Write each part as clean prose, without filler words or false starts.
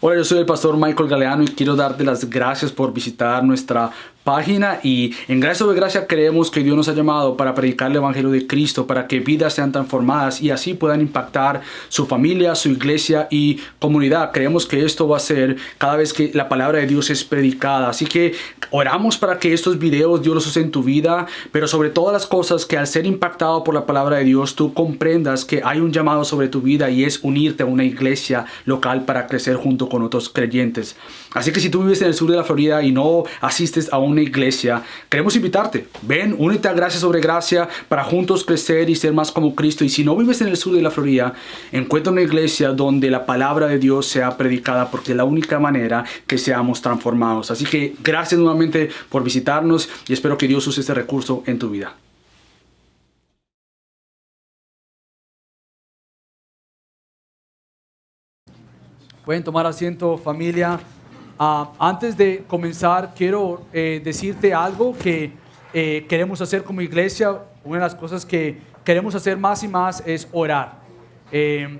Hola, yo soy el pastor Michael Galeano y quiero darte las gracias por visitar nuestra página. Y en Gracia sobre Gracia creemos que Dios nos ha llamado para predicar el Evangelio de Cristo, para que vidas sean transformadas y así puedan impactar su familia, su iglesia y comunidad. Creemos que esto va a ser cada vez que la palabra de Dios es predicada. Así que oramos para que estos videos Dios los use en tu vida, pero sobre todas las cosas que al ser impactado por la palabra de Dios tú comprendas que hay un llamado sobre tu vida y es unirte a una iglesia local para crecer junto con otros creyentes. Así que si tú vives en el sur de la Florida y no asistes a una iglesia, queremos invitarte. Ven, únete a Gracia sobre Gracia para juntos crecer y ser más como Cristo. Y si no vives en el sur de la Florida, encuentra una iglesia donde la palabra de Dios sea predicada, porque es la única manera que seamos transformados. Así que gracias nuevamente por visitarnos y espero que Dios use este recurso en tu vida. Pueden tomar asiento, familia. Antes de comenzar, quiero decirte algo que queremos hacer como iglesia. Una de las cosas que queremos hacer más y más es orar.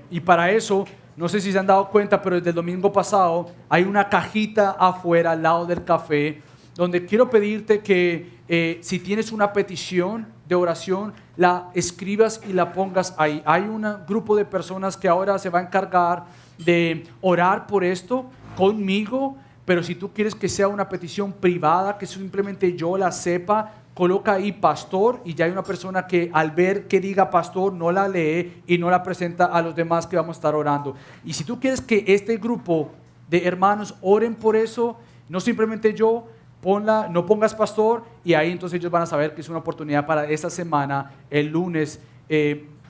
Y para eso, no sé si se han dado cuenta, pero desde el domingo pasado hay una cajita afuera al lado del café donde quiero pedirte que si tienes una petición de oración, la escribas y la pongas ahí. Hay un grupo de personas que ahora se va a encargar de orar por esto conmigo, pero si tú quieres que sea una petición privada, que simplemente yo la sepa, coloca ahí pastor y ya hay una persona que al ver que diga pastor no la lee y no la presenta a los demás que vamos a estar orando. Y si tú quieres que este grupo de hermanos oren por eso, no simplemente yo, no pongas pastor y ahí entonces ellos van a saber que es una oportunidad para esta semana, el lunes,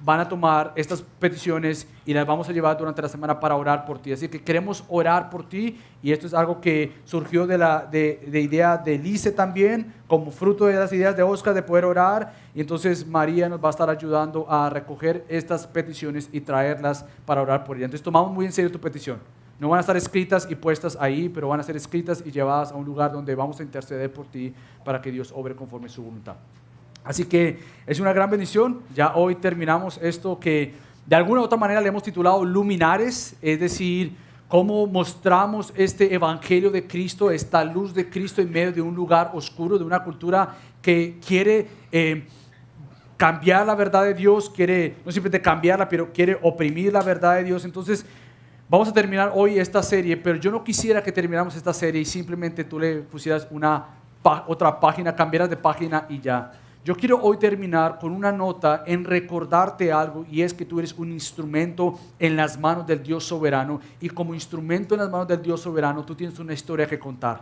van a tomar estas peticiones y las vamos a llevar durante la semana para orar por ti. Así que queremos orar por ti y esto es algo que surgió de idea de Lice también, como fruto de las ideas de Oscar de poder orar. Y entonces María nos va a estar ayudando a recoger estas peticiones y traerlas para orar por ella. Entonces tomamos muy en serio tu petición. No van a estar escritas y puestas ahí, pero van a ser escritas y llevadas a un lugar donde vamos a interceder por ti para que Dios obre conforme su voluntad. Así que es una gran bendición. Ya hoy terminamos esto que de alguna u otra manera le hemos titulado Luminares, es decir, cómo mostramos este evangelio de Cristo, esta luz de Cristo en medio de un lugar oscuro, de una cultura que quiere cambiar la verdad de Dios, quiere no simplemente cambiarla, pero quiere oprimir la verdad de Dios. Entonces vamos a terminar hoy esta serie, pero yo no quisiera que termináramos esta serie y simplemente tú le pusieras otra página, cambiaras de página y ya. Yo quiero hoy terminar con una nota en recordarte algo, y es que tú eres un instrumento en las manos del Dios soberano, y como instrumento en las manos del Dios soberano tú tienes una historia que contar.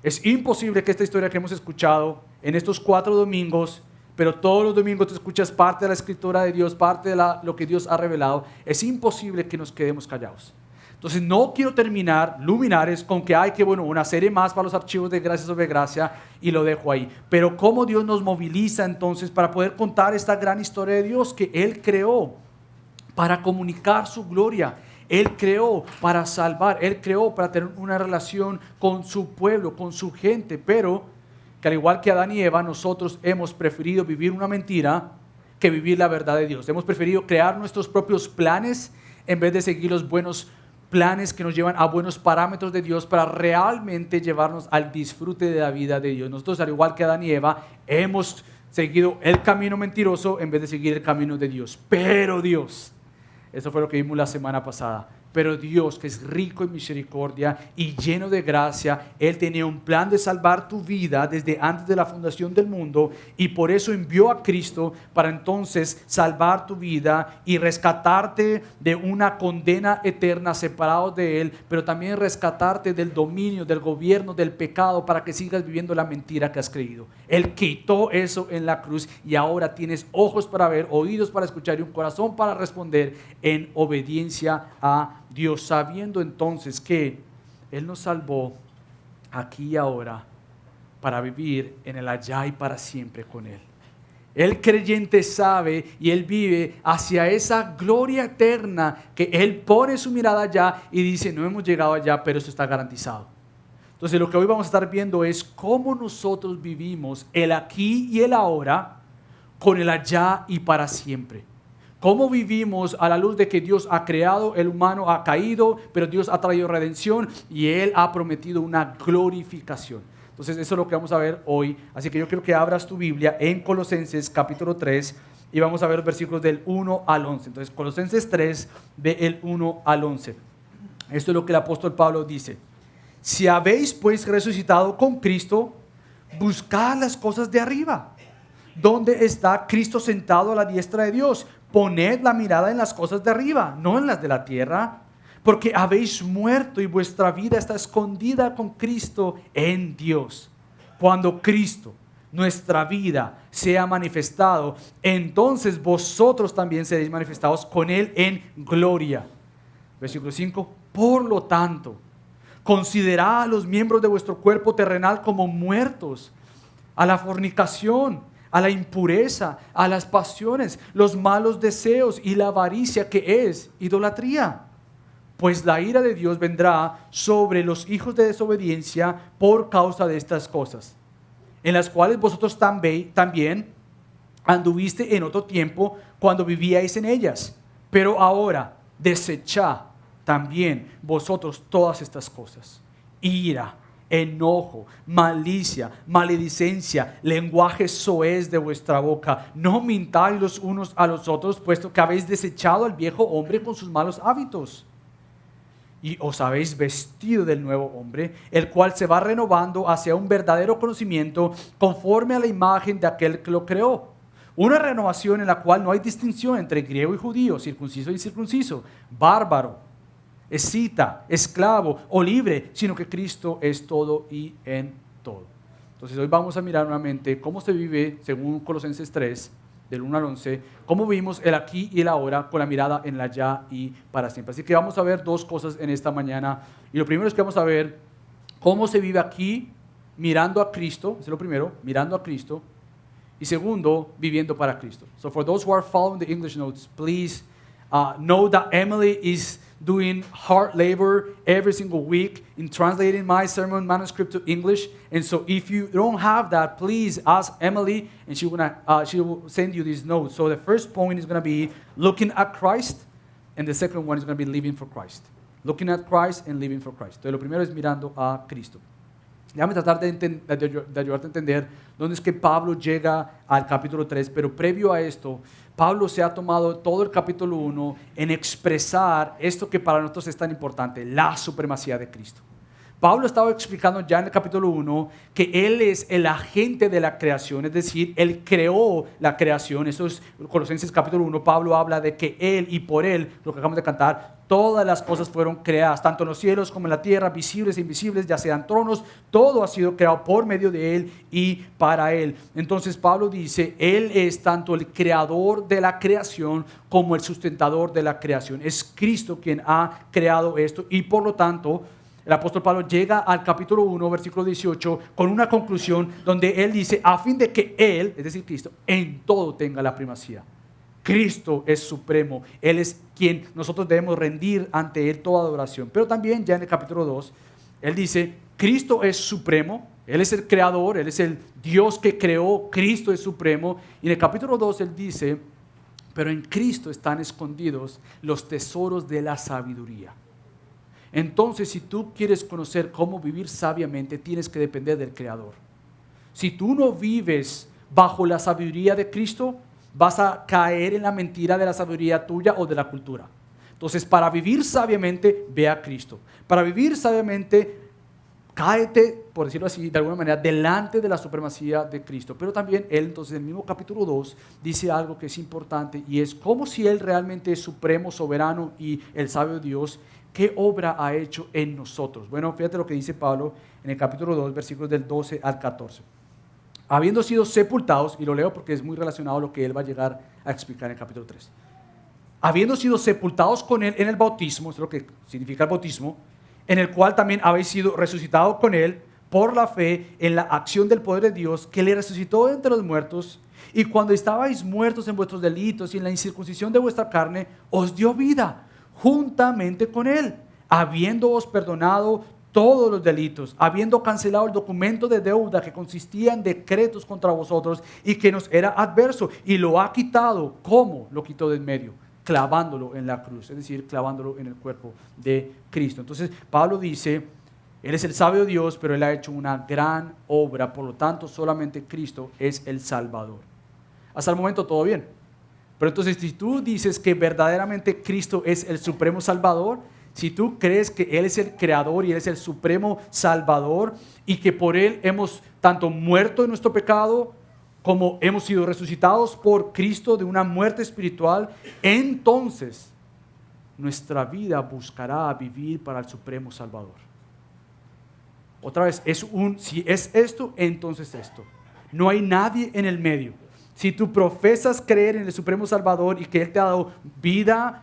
Es imposible que esta historia que hemos escuchado en estos 4 domingos, pero todos los domingos tú escuchas parte de la escritura de Dios, parte de lo que Dios ha revelado, es imposible que nos quedemos callados. Entonces no quiero terminar Luminares con que hay una serie más para los archivos de Gracia sobre Gracia y lo dejo ahí. Pero cómo Dios nos moviliza entonces para poder contar esta gran historia de Dios que Él creó para comunicar su gloria. Él creó para salvar, Él creó para tener una relación con su pueblo, con su gente, pero que al igual que Adán y Eva, nosotros hemos preferido vivir una mentira que vivir la verdad de Dios. Hemos preferido crear nuestros propios planes en vez de seguir los buenos planes que nos llevan a buenos parámetros de Dios para realmente llevarnos al disfrute de la vida de Dios. Nosotros, al igual que Adán y Eva, hemos seguido el camino mentiroso en vez de seguir el camino de Dios. Pero Dios, eso fue lo que vimos la semana pasada. Pero Dios, que es rico en misericordia y lleno de gracia, Él tenía un plan de salvar tu vida desde antes de la fundación del mundo, y por eso envió a Cristo para entonces salvar tu vida y rescatarte de una condena eterna separado de Él, pero también rescatarte del dominio, del gobierno, del pecado, para que sigas viviendo la mentira que has creído. Él quitó eso en la cruz y ahora tienes ojos para ver, oídos para escuchar y un corazón para responder en obediencia a Dios, sabiendo entonces que Él nos salvó aquí y ahora para vivir en el allá y para siempre con Él. El creyente sabe y él vive hacia esa gloria eterna que Él pone su mirada allá y dice, no hemos llegado allá, pero eso está garantizado. Entonces lo que hoy vamos a estar viendo es cómo nosotros vivimos el aquí y el ahora con el allá y para siempre. ¿Cómo vivimos a la luz de que Dios ha creado, el humano ha caído, pero Dios ha traído redención y Él ha prometido una glorificación? Entonces eso es lo que vamos a ver hoy. Así que yo quiero que abras tu Biblia en Colosenses capítulo 3 y vamos a ver los versículos del 1 al 11. Entonces Colosenses 3, del 1 al 11. Esto es lo que el apóstol Pablo dice. Si habéis pues resucitado con Cristo, buscad las cosas de arriba, donde está Cristo sentado a la diestra de Dios. Poned la mirada en las cosas de arriba, no en las de la tierra, porque habéis muerto y vuestra vida está escondida con Cristo en Dios. Cuando Cristo, nuestra vida, sea manifestado, entonces vosotros también seréis manifestados con Él en gloria. Versículo 5. Por lo tanto, considerad a los miembros de vuestro cuerpo terrenal como muertos a la fornicación, a la impureza, a las pasiones, los malos deseos y la avaricia, que es idolatría. Pues la ira de Dios vendrá sobre los hijos de desobediencia por causa de estas cosas, en las cuales vosotros también anduviste en otro tiempo cuando vivíais en ellas. Pero ahora desechad también vosotros todas estas cosas: ira, enojo, malicia, maledicencia, lenguaje soez de vuestra boca. No mintáis los unos a los otros, puesto que habéis desechado al viejo hombre con sus malos hábitos, y os habéis vestido del nuevo hombre, el cual se va renovando hacia un verdadero conocimiento conforme a la imagen de aquel que lo creó. Una renovación en la cual no hay distinción entre griego y judío, circunciso y incircunciso, bárbaro, escita, esclavo o libre, sino que Cristo es todo y en todo. Entonces hoy vamos a mirar nuevamente cómo se vive, según Colosenses 3, del 1 al 11, cómo vivimos el aquí y el ahora con la mirada en la ya y para siempre. Así que vamos a ver dos cosas en esta mañana. Y lo primero es que vamos a ver cómo se vive aquí mirando a Cristo. Eso es lo primero, mirando a Cristo. Y segundo, viviendo para Cristo. So for those who are following the English notes, please know that Emily is doing hard labor every single week in translating my sermon manuscript to English. And so if you don't have that, please ask Emily, and she will send you these notes. So the first point is going to be looking at Christ, and the second one is going to be living for Christ. Looking at Christ and living for Christ. Entonces lo primero es mirando a Cristo. Déjame tratar de ayudarte a entender dónde es que Pablo llega al capítulo 3, pero previo a esto, Pablo se ha tomado todo el capítulo 1 en expresar esto que para nosotros es tan importante, la supremacía de Cristo. Pablo estaba explicando ya en el capítulo 1 que Él es el agente de la creación, es decir, Él creó la creación. Eso es Colosenses capítulo 1, Pablo habla de que Él y por Él, lo que acabamos de cantar, todas las cosas fueron creadas, tanto en los cielos como en la tierra, visibles e invisibles, ya sean tronos, todo ha sido creado por medio de Él y para Él. Entonces Pablo dice, Él es tanto el creador de la creación como el sustentador de la creación. Es Cristo quien ha creado esto y por lo tanto, el apóstol Pablo llega al capítulo 1, versículo 18, con una conclusión donde él dice, a fin de que Él, es decir, Cristo, en todo tenga la primacía. Cristo es supremo, Él es quien nosotros debemos rendir ante Él toda adoración. Pero también ya en el capítulo 2, Él dice, Cristo es supremo, Él es el creador, Él es el Dios que creó, Cristo es supremo. Y en el capítulo 2 Él dice, pero en Cristo están escondidos los tesoros de la sabiduría. Entonces, si tú quieres conocer cómo vivir sabiamente, tienes que depender del Creador. Si tú no vives bajo la sabiduría de Cristo, vas a caer en la mentira de la sabiduría tuya o de la cultura. Entonces, para vivir sabiamente, ve a Cristo. Para vivir sabiamente, cáete, por decirlo así, de alguna manera, delante de la supremacía de Cristo. Pero también Él, entonces, en el mismo capítulo 2, dice algo que es importante y es como si Él realmente es supremo, soberano y el sabio Dios, ¿qué obra ha hecho en nosotros? Bueno, fíjate lo que dice Pablo en el capítulo 2, versículos del 12 al 14. Habiendo sido sepultados, y lo leo porque es muy relacionado a lo que él va a llegar a explicar en el capítulo 3. Habiendo sido sepultados con él en el bautismo, eso es lo que significa el bautismo, en el cual también habéis sido resucitados con él por la fe en la acción del poder de Dios que le resucitó de entre los muertos, y cuando estabais muertos en vuestros delitos y en la incircuncisión de vuestra carne, os dio vida juntamente con Él, habiéndoos perdonado todos los delitos, habiendo cancelado el documento de deuda que consistía en decretos contra vosotros y que nos era adverso, y lo ha quitado. ¿Cómo lo quitó de en medio? Clavándolo en la cruz, es decir, clavándolo en el cuerpo de Cristo. Entonces Pablo dice, Él es el sabio Dios, pero Él ha hecho una gran obra, por lo tanto solamente Cristo es el Salvador. Hasta el momento todo bien. Pero entonces si tú dices que verdaderamente Cristo es el supremo Salvador, si tú crees que Él es el creador y Él es el supremo Salvador y que por Él hemos tanto muerto en nuestro pecado como hemos sido resucitados por Cristo de una muerte espiritual, entonces nuestra vida buscará vivir para el supremo Salvador. Otra vez, si es esto, entonces esto. No hay nadie en el medio. Si tú profesas creer en el supremo Salvador y que Él te ha dado vida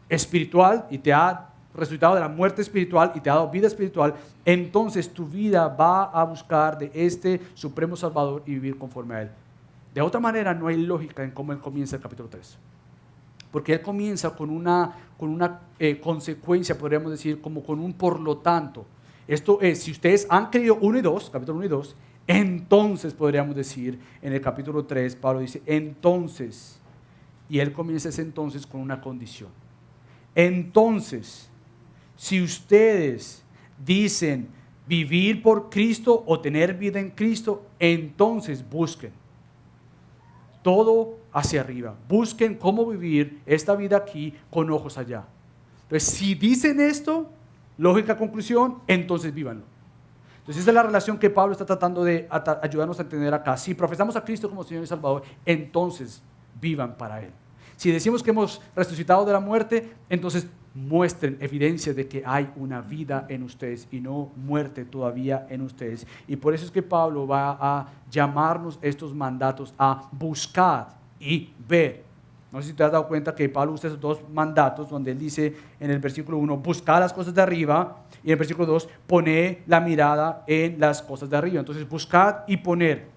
espiritual y te ha resucitado de la muerte espiritual y te ha dado vida espiritual, entonces tu vida va a buscar de este supremo Salvador y vivir conforme a Él. De otra manera, no hay lógica en cómo Él comienza el capítulo 3. Porque Él comienza con una consecuencia, podríamos decir, como con un por lo tanto. Esto es, si ustedes han creído 1 y 2, capítulo 1 y 2, entonces podríamos decir, en el capítulo 3, Pablo dice, entonces, y Él comienza ese entonces con una condición. Entonces, si ustedes dicen vivir por Cristo o tener vida en Cristo, entonces busquen todo hacia arriba. Busquen cómo vivir esta vida aquí con ojos allá. Entonces, si dicen esto, lógica conclusión, entonces vívanlo. Entonces, esa es la relación que Pablo está tratando de ayudarnos a entender acá. Si profesamos a Cristo como Señor y Salvador, entonces vivan para Él. Si decimos que hemos resucitado de la muerte, entonces muestren evidencia de que hay una vida en ustedes y no muerte todavía en ustedes. Y por eso es que Pablo va a llamarnos estos mandatos a buscar y ver. No sé si te has dado cuenta que Pablo usa esos dos mandatos donde él dice en el versículo 1, buscar las cosas de arriba, y en el versículo 2, poner la mirada en las cosas de arriba. Entonces, buscar y poner.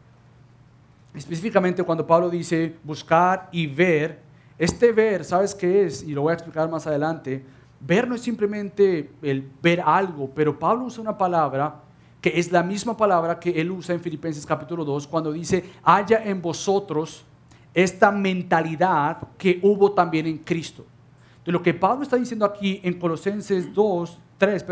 Específicamente cuando Pablo dice buscar y ver, este ver, ¿sabes qué es? Y lo voy a explicar más adelante. Ver no es simplemente el ver algo, pero Pablo usa una palabra que es la misma palabra que él usa en Filipenses capítulo 2 cuando dice, haya en vosotros esta mentalidad que hubo también en Cristo. De lo que Pablo está diciendo aquí en Colosenses 3,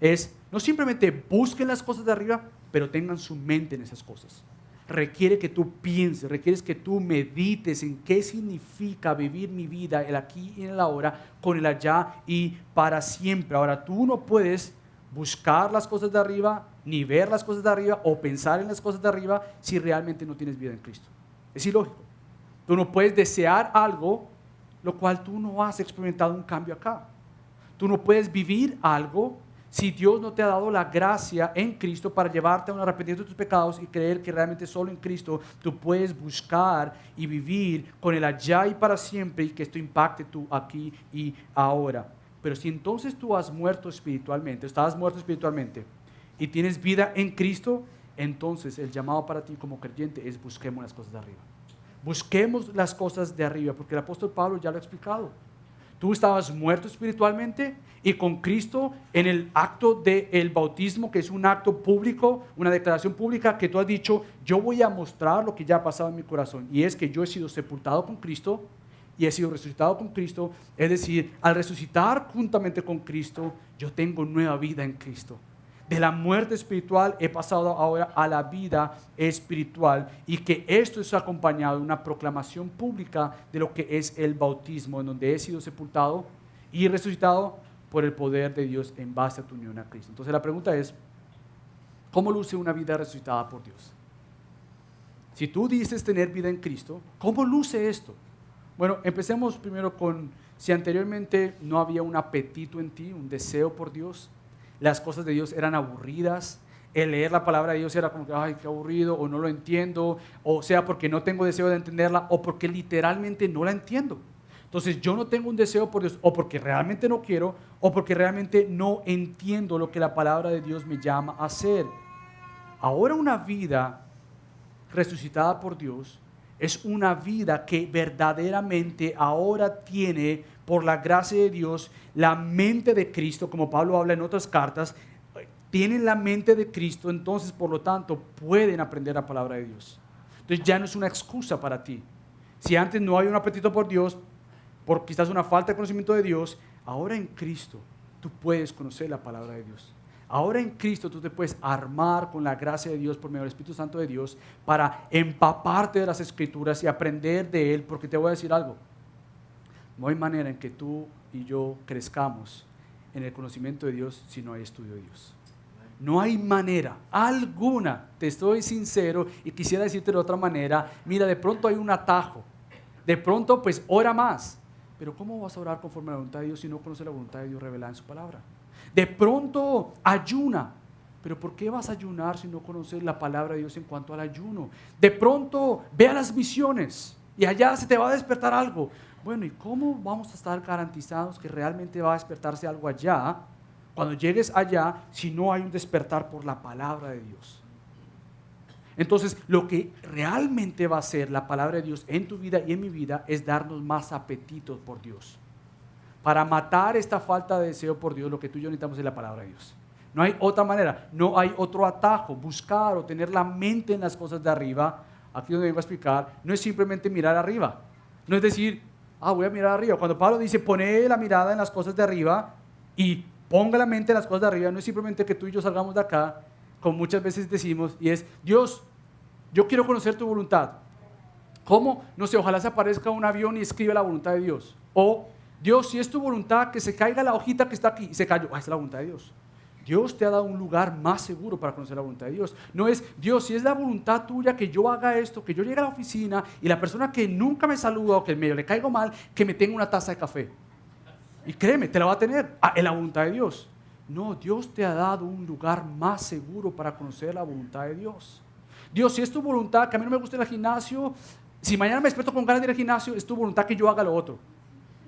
es no simplemente busquen las cosas de arriba, pero tengan su mente en esas cosas. Requiere que tú pienses, requiere que tú medites en qué significa vivir mi vida, el aquí y el ahora, con el allá y para siempre. Ahora, tú no puedes buscar las cosas de arriba, ni ver las cosas de arriba, o pensar en las cosas de arriba, si realmente no tienes vida en Cristo. Es ilógico. Tú no puedes desear algo, lo cual tú no has experimentado un cambio acá. Tú no puedes vivir algo si Dios no te ha dado la gracia en Cristo para llevarte a un arrepentimiento de tus pecados y creer que realmente solo en Cristo tú puedes buscar y vivir con el allá y para siempre y que esto impacte tú aquí y ahora. Pero si entonces tú has muerto espiritualmente, estabas muerto espiritualmente y tienes vida en Cristo, entonces el llamado para ti como creyente es busquemos las cosas de arriba. Busquemos las cosas de arriba, porque el apóstol Pablo ya lo ha explicado. Tú estabas muerto espiritualmente y con Cristo en el acto del bautismo, que es un acto público, una declaración pública que tú has dicho, yo voy a mostrar lo que ya ha pasado en mi corazón. Y es que yo he sido sepultado con Cristo y he sido resucitado con Cristo. Es decir, al resucitar juntamente con Cristo, yo tengo nueva vida en Cristo. De la muerte espiritual he pasado ahora a la vida espiritual y que esto es acompañado de una proclamación pública de lo que es el bautismo, en donde he sido sepultado y resucitado por el poder de Dios en base a tu unión a Cristo. Entonces la pregunta es, ¿cómo luce una vida resucitada por Dios? Si tú dices tener vida en Cristo, ¿cómo luce esto? Bueno, empecemos primero con, si anteriormente no había un apetito en ti, un deseo por Dios, las cosas de Dios eran aburridas, el leer la palabra de Dios era como que, ay, qué aburrido, o no lo entiendo, o sea, porque no tengo deseo de entenderla, o porque literalmente no la entiendo. Entonces yo no tengo un deseo por Dios, o porque realmente no quiero, o porque realmente no entiendo lo que la palabra de Dios me llama a hacer. Ahora una vida resucitada por Dios es una vida que verdaderamente ahora tiene, por la gracia de Dios, la mente de Cristo, como Pablo habla en otras cartas, tienen la mente de Cristo, entonces por lo tanto pueden aprender la palabra de Dios. Entonces ya no es una excusa para ti. Si antes no hay un apetito por Dios, por quizás una falta de conocimiento de Dios, ahora en Cristo tú puedes conocer la palabra de Dios. Ahora en Cristo tú te puedes armar con la gracia de Dios por medio del Espíritu Santo de Dios para empaparte de las Escrituras y aprender de Él, porque te voy a decir algo. No hay manera en que tú y yo crezcamos en el conocimiento de Dios si no hay estudio de Dios. No hay manera alguna, te estoy sincero y quisiera decirte de otra manera. Mira, de pronto hay un atajo, de pronto pues ora más, pero ¿cómo vas a orar conforme a la voluntad de Dios si no conoces la voluntad de Dios revelada en su palabra? De pronto ayuna, pero ¿por qué vas a ayunar si no conoces la palabra de Dios en cuanto al ayuno? De pronto ve a las misiones y allá se te va a despertar algo. Bueno, ¿y cómo vamos a estar garantizados que realmente va a despertarse algo allá? Cuando llegues allá, si no hay un despertar por la palabra de Dios. Entonces, lo que realmente va a hacer la palabra de Dios en tu vida y en mi vida es darnos más apetitos por Dios. Para matar esta falta de deseo por Dios, lo que tú y yo necesitamos es la palabra de Dios. No hay otra manera, no hay otro atajo. Buscar o tener la mente en las cosas de arriba, aquí donde vengo a explicar, no es simplemente mirar arriba. No es decir, voy a mirar arriba. Cuando Pablo dice, poné la mirada en las cosas de arriba y ponga la mente en las cosas de arriba, no es simplemente que tú y yo salgamos de acá, como muchas veces decimos, y es, Dios, yo quiero conocer tu voluntad. ¿Cómo? No sé, ojalá se aparezca un avión y escriba la voluntad de Dios. O, Dios, si es tu voluntad, que se caiga la hojita que está aquí, y se cayó, es la voluntad de Dios. Dios te ha dado un lugar más seguro para conocer la voluntad de Dios. No es, Dios, si es la voluntad tuya que yo haga esto, que yo llegue a la oficina y la persona que nunca me saluda o que medio le caigo mal, que me tenga una taza de café. Y créeme, te la va a tener en la voluntad de Dios. No, Dios te ha dado un lugar más seguro para conocer la voluntad de Dios. Dios, si es tu voluntad que a mí no me gusta ir al gimnasio, si mañana me despierto con ganas de ir al gimnasio, es tu voluntad que yo haga lo otro.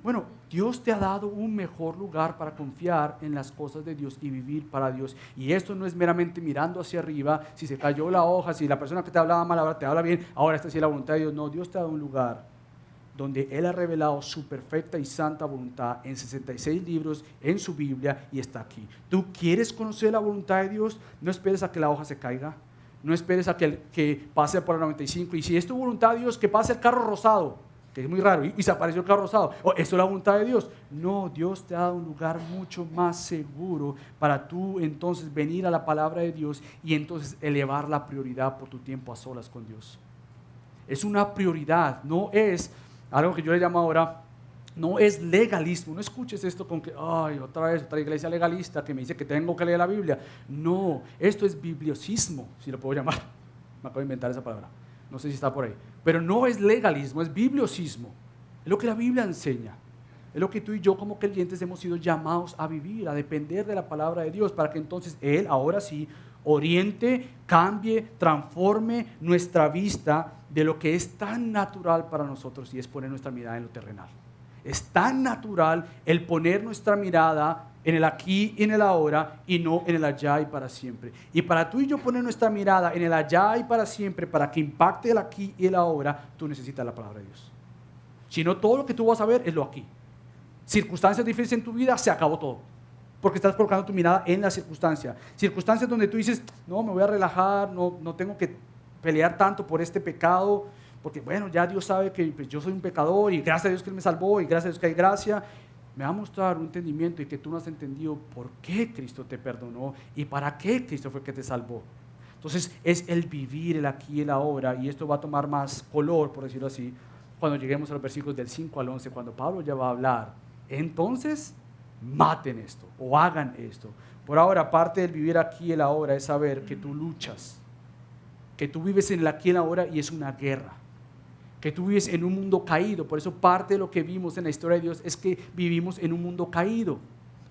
Bueno, Dios te ha dado un mejor lugar para confiar en las cosas de Dios y vivir para Dios. Y esto no es meramente mirando hacia arriba, si se cayó la hoja, si la persona que te hablaba mal ahora te habla bien, ahora esta sí es la voluntad de Dios. No, Dios te ha dado un lugar donde Él ha revelado su perfecta y santa voluntad en 66 libros en su Biblia y está aquí. ¿Tú quieres conocer la voluntad de Dios? No esperes a que la hoja se caiga, no esperes a que pase por el 95 y si es tu voluntad, Dios, que pase el carro rosado, que es muy raro, y se apareció el carro rosado, ¿eso es la voluntad de Dios? No, Dios te ha dado un lugar mucho más seguro para tú entonces venir a la palabra de Dios y entonces elevar la prioridad por tu tiempo a solas con Dios. Es una prioridad, no es algo que yo le llamo ahora, no es legalismo. No escuches esto con que, otra vez, otra iglesia legalista que me dice que tengo que leer la Biblia. No, esto es bibliosismo, si lo puedo llamar. Me acabo de inventar esa palabra. No sé si está por ahí. Pero no es legalismo, es bibliosismo. Es lo que la Biblia enseña. Es lo que tú y yo como creyentes hemos sido llamados a vivir, a depender de la palabra de Dios, para que entonces Él, ahora sí, oriente, cambie, transforme nuestra vista de lo que es tan natural para nosotros y es poner nuestra mirada en lo terrenal. Es tan natural el poner nuestra mirada en el aquí y en el ahora y no en el allá y para siempre. Y para tú y yo poner nuestra mirada en el allá y para siempre, para que impacte el aquí y el ahora, tú necesitas la palabra de Dios. Si no, todo lo que tú vas a ver es lo aquí. Circunstancias difíciles en tu vida, se acabó todo. Porque estás colocando tu mirada en la circunstancia. Circunstancias donde tú dices, no, me voy a relajar, no tengo que pelear tanto por este pecado, porque bueno, ya Dios sabe que pues, yo soy un pecador y gracias a Dios que Él me salvó y gracias a Dios que hay gracia. Me va a mostrar un entendimiento y que tú no has entendido por qué Cristo te perdonó y para qué Cristo fue que te salvó. Entonces es el vivir el aquí y el ahora y esto va a tomar más color, por decirlo así, cuando lleguemos a los versículos del 5 al 11, cuando Pablo ya va a hablar. Entonces, maten esto o hagan esto. Por ahora, parte del vivir aquí y el ahora es saber que tú luchas, que tú vives en el aquí y el ahora y es una guerra, que tú vives en un mundo caído. Por eso parte de lo que vimos en la historia de Dios es que vivimos en un mundo caído.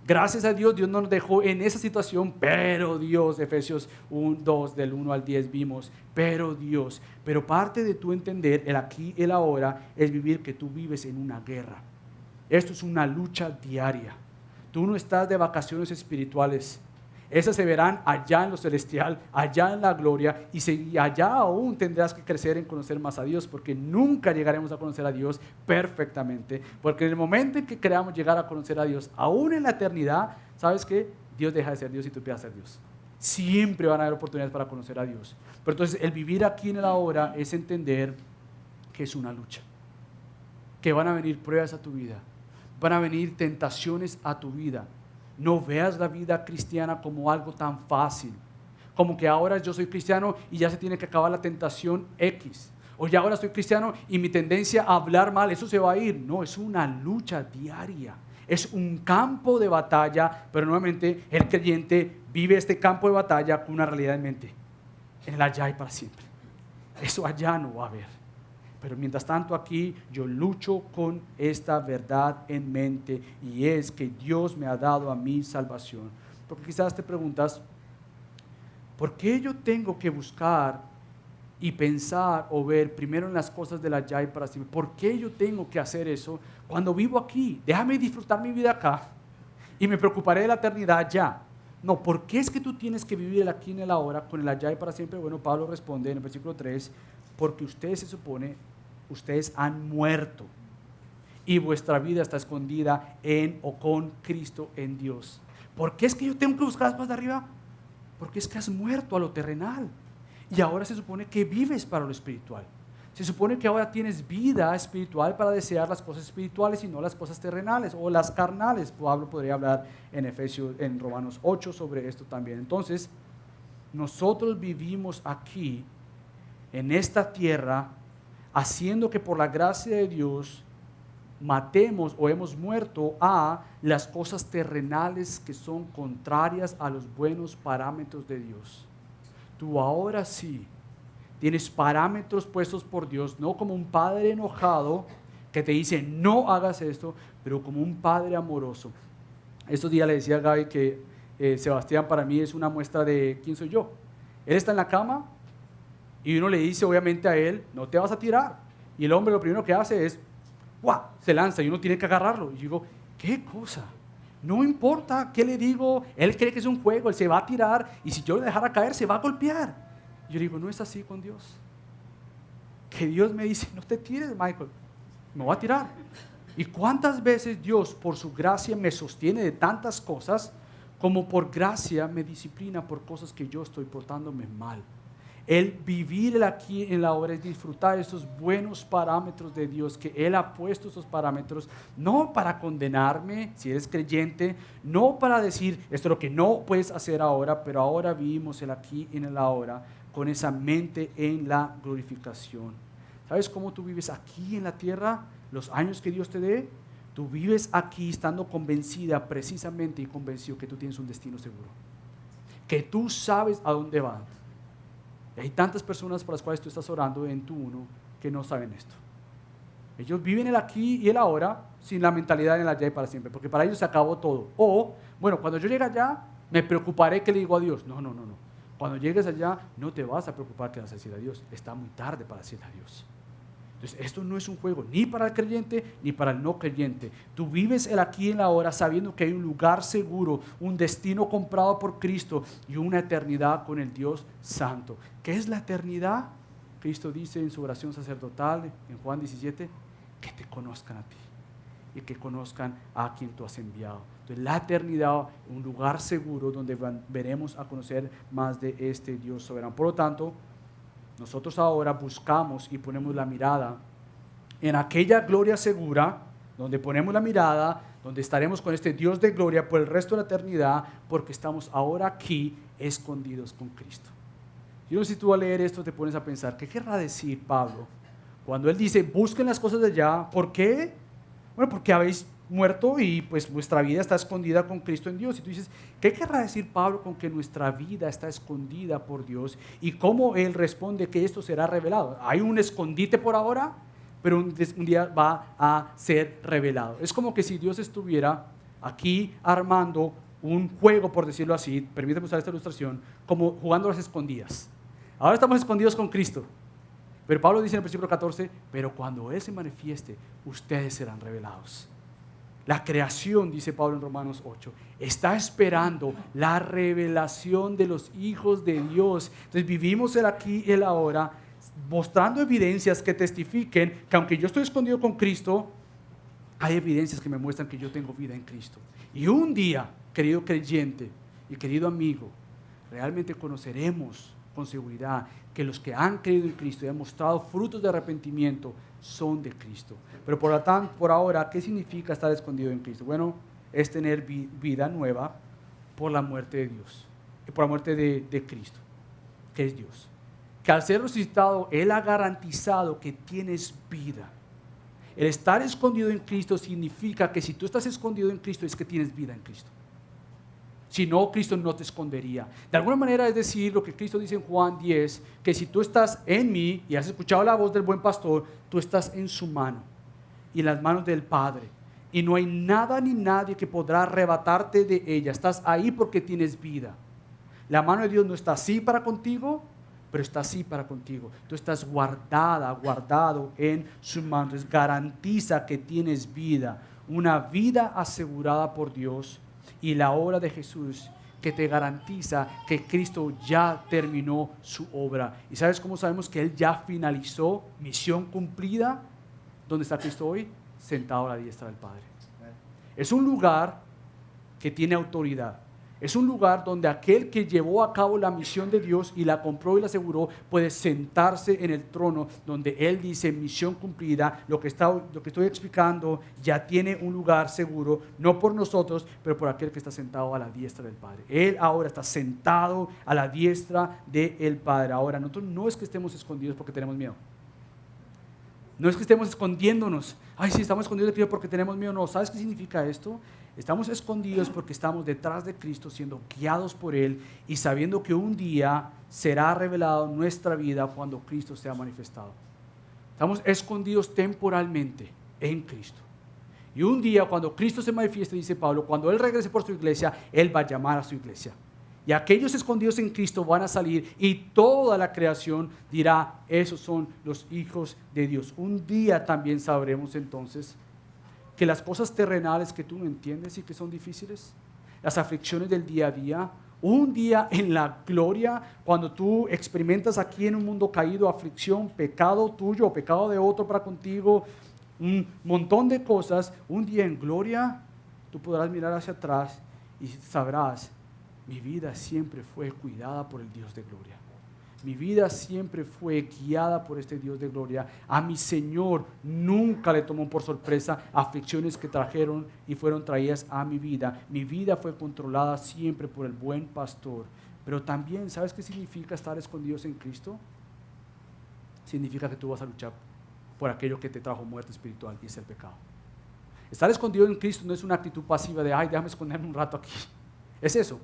Gracias a Dios, Dios no nos dejó en esa situación, pero Dios, Efesios 1, 2, del 1 al 10 vimos, pero Dios. Pero parte de tu entender el aquí y el ahora es vivir que tú vives en una guerra. Esto es una lucha diaria. Tú no estás de vacaciones espirituales. Esas se verán allá en lo celestial, allá en la gloria, y allá aún tendrás que crecer en conocer más a Dios, porque nunca llegaremos a conocer a Dios perfectamente, porque en el momento en que creamos llegar a conocer a Dios, aún en la eternidad, ¿sabes qué? Dios deja de ser Dios y tú empiezas a ser Dios. Siempre van a haber oportunidades para conocer a Dios. Pero entonces el vivir aquí en el ahora es entender que es una lucha. Que van a venir pruebas a tu vida. Van a venir tentaciones a tu vida. No veas la vida cristiana como algo tan fácil. Como que ahora yo soy cristiano y ya se tiene que acabar la tentación X. O ya ahora soy cristiano y mi tendencia a hablar mal, eso se va a ir. No, es una lucha diaria. Es un campo de batalla, pero nuevamente el creyente vive este campo de batalla con una realidad en mente. En el allá y para siempre. Eso allá no va a haber. Pero mientras tanto aquí yo lucho con esta verdad en mente, y es que Dios me ha dado a mí salvación. Porque quizás te preguntas, ¿por qué yo tengo que buscar y pensar o ver primero en las cosas del allá y para siempre? ¿Por qué yo tengo que hacer eso cuando vivo aquí? Déjame disfrutar mi vida acá y me preocuparé de la eternidad allá. No, ¿por qué es que tú tienes que vivir el aquí y el ahora con el allá y para siempre? Bueno, Pablo responde en el versículo 3, porque ustedes se supone, ustedes han muerto y vuestra vida está escondida en o con Cristo en Dios. ¿Por qué es que yo tengo que buscar las cosas de arriba? Porque es que has muerto a lo terrenal y ahora se supone que vives para lo espiritual. Se supone que ahora tienes vida espiritual para desear las cosas espirituales y no las cosas terrenales o las carnales. Pablo podría hablar en Romanos 8 sobre esto también. Entonces, nosotros vivimos aquí, en esta tierra, haciendo que por la gracia de Dios matemos o hemos muerto a las cosas terrenales que son contrarias a los buenos parámetros de Dios. Tú ahora sí tienes parámetros puestos por Dios, no como un padre enojado que te dice no hagas esto, pero como un padre amoroso. Estos días le decía a Gaby que Sebastián para mí es una muestra de quién soy yo. Él está en la cama y uno le dice obviamente a él, no te vas a tirar. Y el hombre lo primero que hace es, ¡guau!, se lanza y uno tiene que agarrarlo. Y yo digo, ¿qué cosa? No importa qué le digo, él cree que es un juego, él se va a tirar y si yo le dejara caer se va a golpear. Yo digo, no es así con Dios. Que Dios me dice, no te tires, Michael, me voy a tirar. ¿Y cuántas veces Dios por su gracia me sostiene de tantas cosas, como por gracia me disciplina por cosas que yo estoy portándome mal? El vivir el aquí en la hora es disfrutar esos buenos parámetros de Dios, que Él ha puesto esos parámetros, no para condenarme si eres creyente, no para decir esto es lo que no puedes hacer ahora, pero ahora vivimos el aquí en el ahora con esa mente en la glorificación. ¿Sabes cómo tú vives aquí en la tierra? Los años que Dios te dé, tú vives aquí estando convencida precisamente y convencido que tú tienes un destino seguro, que tú sabes a dónde vas. Hay tantas personas por las cuales tú estás orando en tu uno que no saben esto. Ellos viven el aquí y el ahora sin la mentalidad en el allá y para siempre, porque para ellos se acabó todo. O, bueno, cuando yo llegue allá, me preocuparé que le digo a Dios. No. Cuando llegues allá, no te vas a preocupar que vas a decir a Dios. Está muy tarde para decirle a Dios. Entonces, esto no es un juego ni para el creyente ni para el no creyente. Tú vives el aquí y el ahora sabiendo que hay un lugar seguro, un destino comprado por Cristo y una eternidad con el Dios Santo. ¿Qué es la eternidad? Cristo dice en su oración sacerdotal en Juan 17, que te conozcan a ti y que conozcan a quien tú has enviado. Entonces, la eternidad, un lugar seguro donde veremos a conocer más de este Dios soberano. Por lo tanto, nosotros ahora buscamos y ponemos la mirada en aquella gloria segura, donde ponemos la mirada, donde estaremos con este Dios de gloria por el resto de la eternidad, porque estamos ahora aquí escondidos con Cristo. Yo no sé si tú al leer esto te pones a pensar, ¿qué querrá decir Pablo cuando él dice, busquen las cosas de allá? ¿Por qué? Bueno, porque habéis muerto y pues vuestra vida está escondida con Cristo en Dios. Y tú dices, ¿qué querrá decir Pablo con que nuestra vida está escondida por Dios? Y cómo él responde que esto será revelado. Hay un escondite por ahora, pero un día va a ser revelado. Es como que si Dios estuviera aquí armando un juego, por decirlo así, permíteme usar esta ilustración, como jugando a las escondidas. Ahora estamos escondidos con Cristo. Pero Pablo dice en el versículo 14, pero cuando Él se manifieste, ustedes serán revelados. La creación, dice Pablo en Romanos 8, está esperando la revelación de los hijos de Dios. Entonces vivimos el aquí y el ahora, mostrando evidencias que testifiquen que aunque yo estoy escondido con Cristo, hay evidencias que me muestran que yo tengo vida en Cristo. Y un día, querido creyente y querido amigo, realmente conoceremos con seguridad que los que han creído en Cristo y han mostrado frutos de arrepentimiento son de Cristo. Pero por ahora, ¿qué significa estar escondido en Cristo? Bueno, es tener vida nueva por la muerte de Dios, por la muerte de Cristo, que es Dios. Que al ser resucitado, Él ha garantizado que tienes vida. El estar escondido en Cristo significa que si tú estás escondido en Cristo es que tienes vida en Cristo. Si no, Cristo no te escondería. De alguna manera es decir lo que Cristo dice en Juan 10, que si tú estás en mí y has escuchado la voz del buen pastor, tú estás en su mano y en las manos del Padre. Y no hay nada ni nadie que podrá arrebatarte de ella. Estás ahí porque tienes vida. La mano de Dios no está así para contigo, pero está así para contigo. Tú estás guardado en su mano. Entonces garantiza que tienes vida, una vida asegurada por Dios, y la obra de Jesús que te garantiza que Cristo ya terminó su obra. ¿Y sabes cómo sabemos que Él ya finalizó? Misión cumplida. ¿Dónde está Cristo hoy? Sentado a la diestra del Padre. Es un lugar que tiene autoridad. Es un lugar donde aquel que llevó a cabo la misión de Dios y la compró y la aseguró puede sentarse en el trono donde Él dice misión cumplida. Lo que estoy explicando ya tiene un lugar seguro, no por nosotros, pero por aquel que está sentado a la diestra del Padre. Él ahora está sentado a la diestra del Padre. Ahora, nosotros no es que estemos escondidos porque tenemos miedo. No es que estemos escondiéndonos. Ay, sí, estamos escondidos de Cristo porque tenemos miedo. No, ¿sabes qué significa esto? Estamos escondidos porque estamos detrás de Cristo, siendo guiados por Él y sabiendo que un día será revelado nuestra vida cuando Cristo sea manifestado. Estamos escondidos temporalmente en Cristo. Y un día cuando Cristo se manifieste, dice Pablo, cuando Él regrese por su iglesia, Él va a llamar a su iglesia. Y aquellos escondidos en Cristo van a salir y toda la creación dirá, esos son los hijos de Dios. Un día también sabremos entonces que las cosas terrenales que tú no entiendes y que son difíciles, las aflicciones del día a día, un día en la gloria, cuando tú experimentas aquí en un mundo caído aflicción, pecado tuyo o pecado de otro para contigo, un montón de cosas, un día en gloria, tú podrás mirar hacia atrás y sabrás, mi vida siempre fue cuidada por el Dios de gloria. Mi vida siempre fue guiada por este Dios de gloria. A mi Señor nunca le tomó por sorpresa aflicciones que trajeron y fueron traídas a mi vida. Mi vida fue controlada siempre por el buen pastor. Pero también, ¿sabes qué significa estar escondidos en Cristo? Significa que tú vas a luchar por aquello que te trajo muerte espiritual y es el pecado. Estar escondido en Cristo no es una actitud pasiva de, ay, déjame esconderme un rato aquí. Es eso.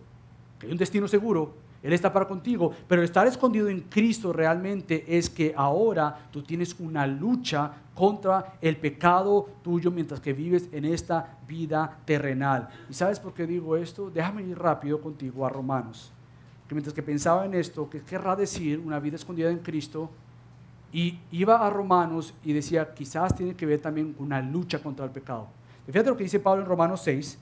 Que hay un destino seguro, Él está para contigo, pero estar escondido en Cristo realmente es que ahora tú tienes una lucha contra el pecado tuyo mientras que vives en esta vida terrenal. ¿Y sabes por qué digo esto? Déjame ir rápido contigo a Romanos, que mientras que pensaba en esto, ¿qué querrá decir una vida escondida en Cristo? Y iba a Romanos y decía, quizás tiene que ver también con una lucha contra el pecado. Fíjate lo que dice Pablo en Romanos 6,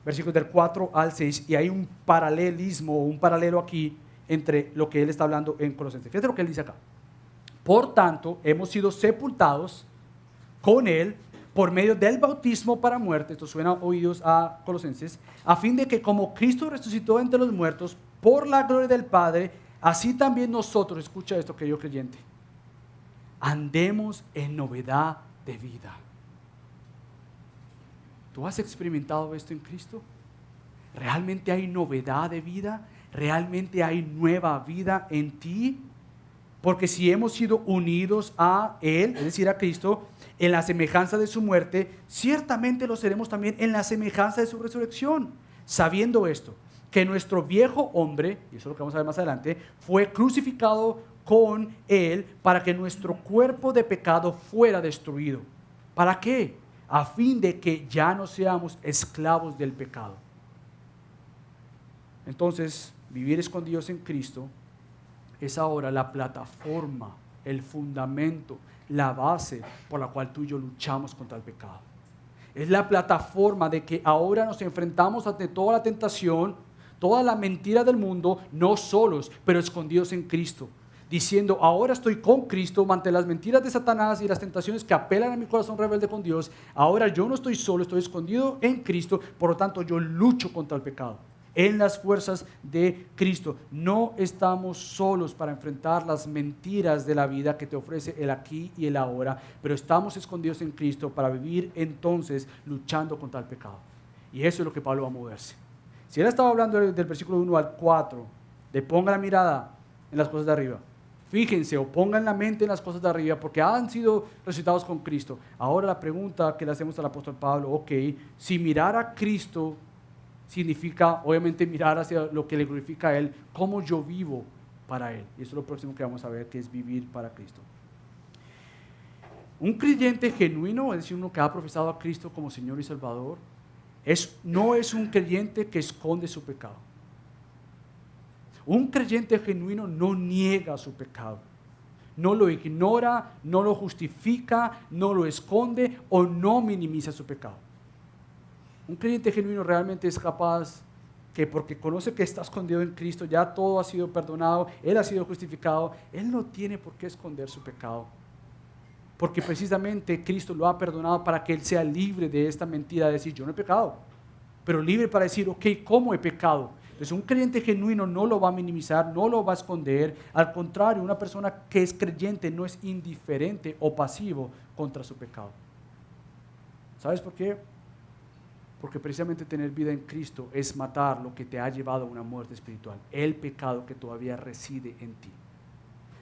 versículos del 4 al 6, y hay un paralelismo, un paralelo aquí entre lo que él está hablando en Colosenses. Fíjate lo que él dice acá. Por tanto, hemos sido sepultados con él por medio del bautismo para muerte, esto suena oídos a Colosenses, a fin de que como Cristo resucitó entre los muertos por la gloria del Padre, así también nosotros, escucha esto querido creyente, andemos en novedad de vida. ¿Tú has experimentado esto en Cristo? ¿Realmente hay novedad de vida? ¿Realmente hay nueva vida en ti? Porque si hemos sido unidos a Él, es decir, a Cristo, en la semejanza de su muerte, ciertamente lo seremos también en la semejanza de su resurrección. Sabiendo esto, que nuestro viejo hombre, y eso es lo que vamos a ver más adelante, fue crucificado con Él para que nuestro cuerpo de pecado fuera destruido. ¿Para qué? A fin de que ya no seamos esclavos del pecado. Entonces, vivir escondidos en Cristo es ahora la plataforma, el fundamento, la base por la cual tú y yo luchamos contra el pecado. Es la plataforma de que ahora nos enfrentamos ante toda la tentación, toda la mentira del mundo, no solos, pero escondidos en Cristo. Diciendo, ahora estoy con Cristo ante las mentiras de Satanás y las tentaciones que apelan a mi corazón rebelde con Dios. Ahora yo no estoy solo, estoy escondido en Cristo, por lo tanto yo lucho contra el pecado. en las fuerzas de Cristo. No estamos solos para enfrentar las mentiras de la vida que te ofrece el aquí y el ahora, pero estamos escondidos en Cristo para vivir entonces luchando contra el pecado. Y eso es lo que Pablo va a moverse. Si él estaba hablando del versículo 1 al 4, de ponga la mirada en las cosas de arriba. Fíjense o pongan la mente en las cosas de arriba porque han sido resucitados con Cristo. Ahora la pregunta que le hacemos al apóstol Pablo, ok, si mirar a Cristo significa obviamente mirar hacia lo que le glorifica a Él, ¿cómo yo vivo para Él? Y eso es lo próximo que vamos a ver, que es vivir para Cristo. Un creyente genuino, es decir, uno que ha profesado a Cristo como Señor y Salvador, no es un creyente que esconde su pecado. Un creyente genuino no niega su pecado, no lo ignora, no lo justifica, no lo esconde o no minimiza su pecado. Un creyente genuino realmente es capaz que porque conoce que está escondido en Cristo, ya todo ha sido perdonado, Él ha sido justificado, Él no tiene por qué esconder su pecado. Porque precisamente Cristo lo ha perdonado para que Él sea libre de esta mentira de decir yo no he pecado, pero libre para decir ok, ¿cómo he pecado? Entonces un creyente genuino no lo va a minimizar, no lo va a esconder. Al contrario, una persona que es creyente no es indiferente o pasivo contra su pecado. ¿Sabes por qué? Porque precisamente tener vida en Cristo es matar lo que te ha llevado a una muerte espiritual, el pecado que todavía reside en ti.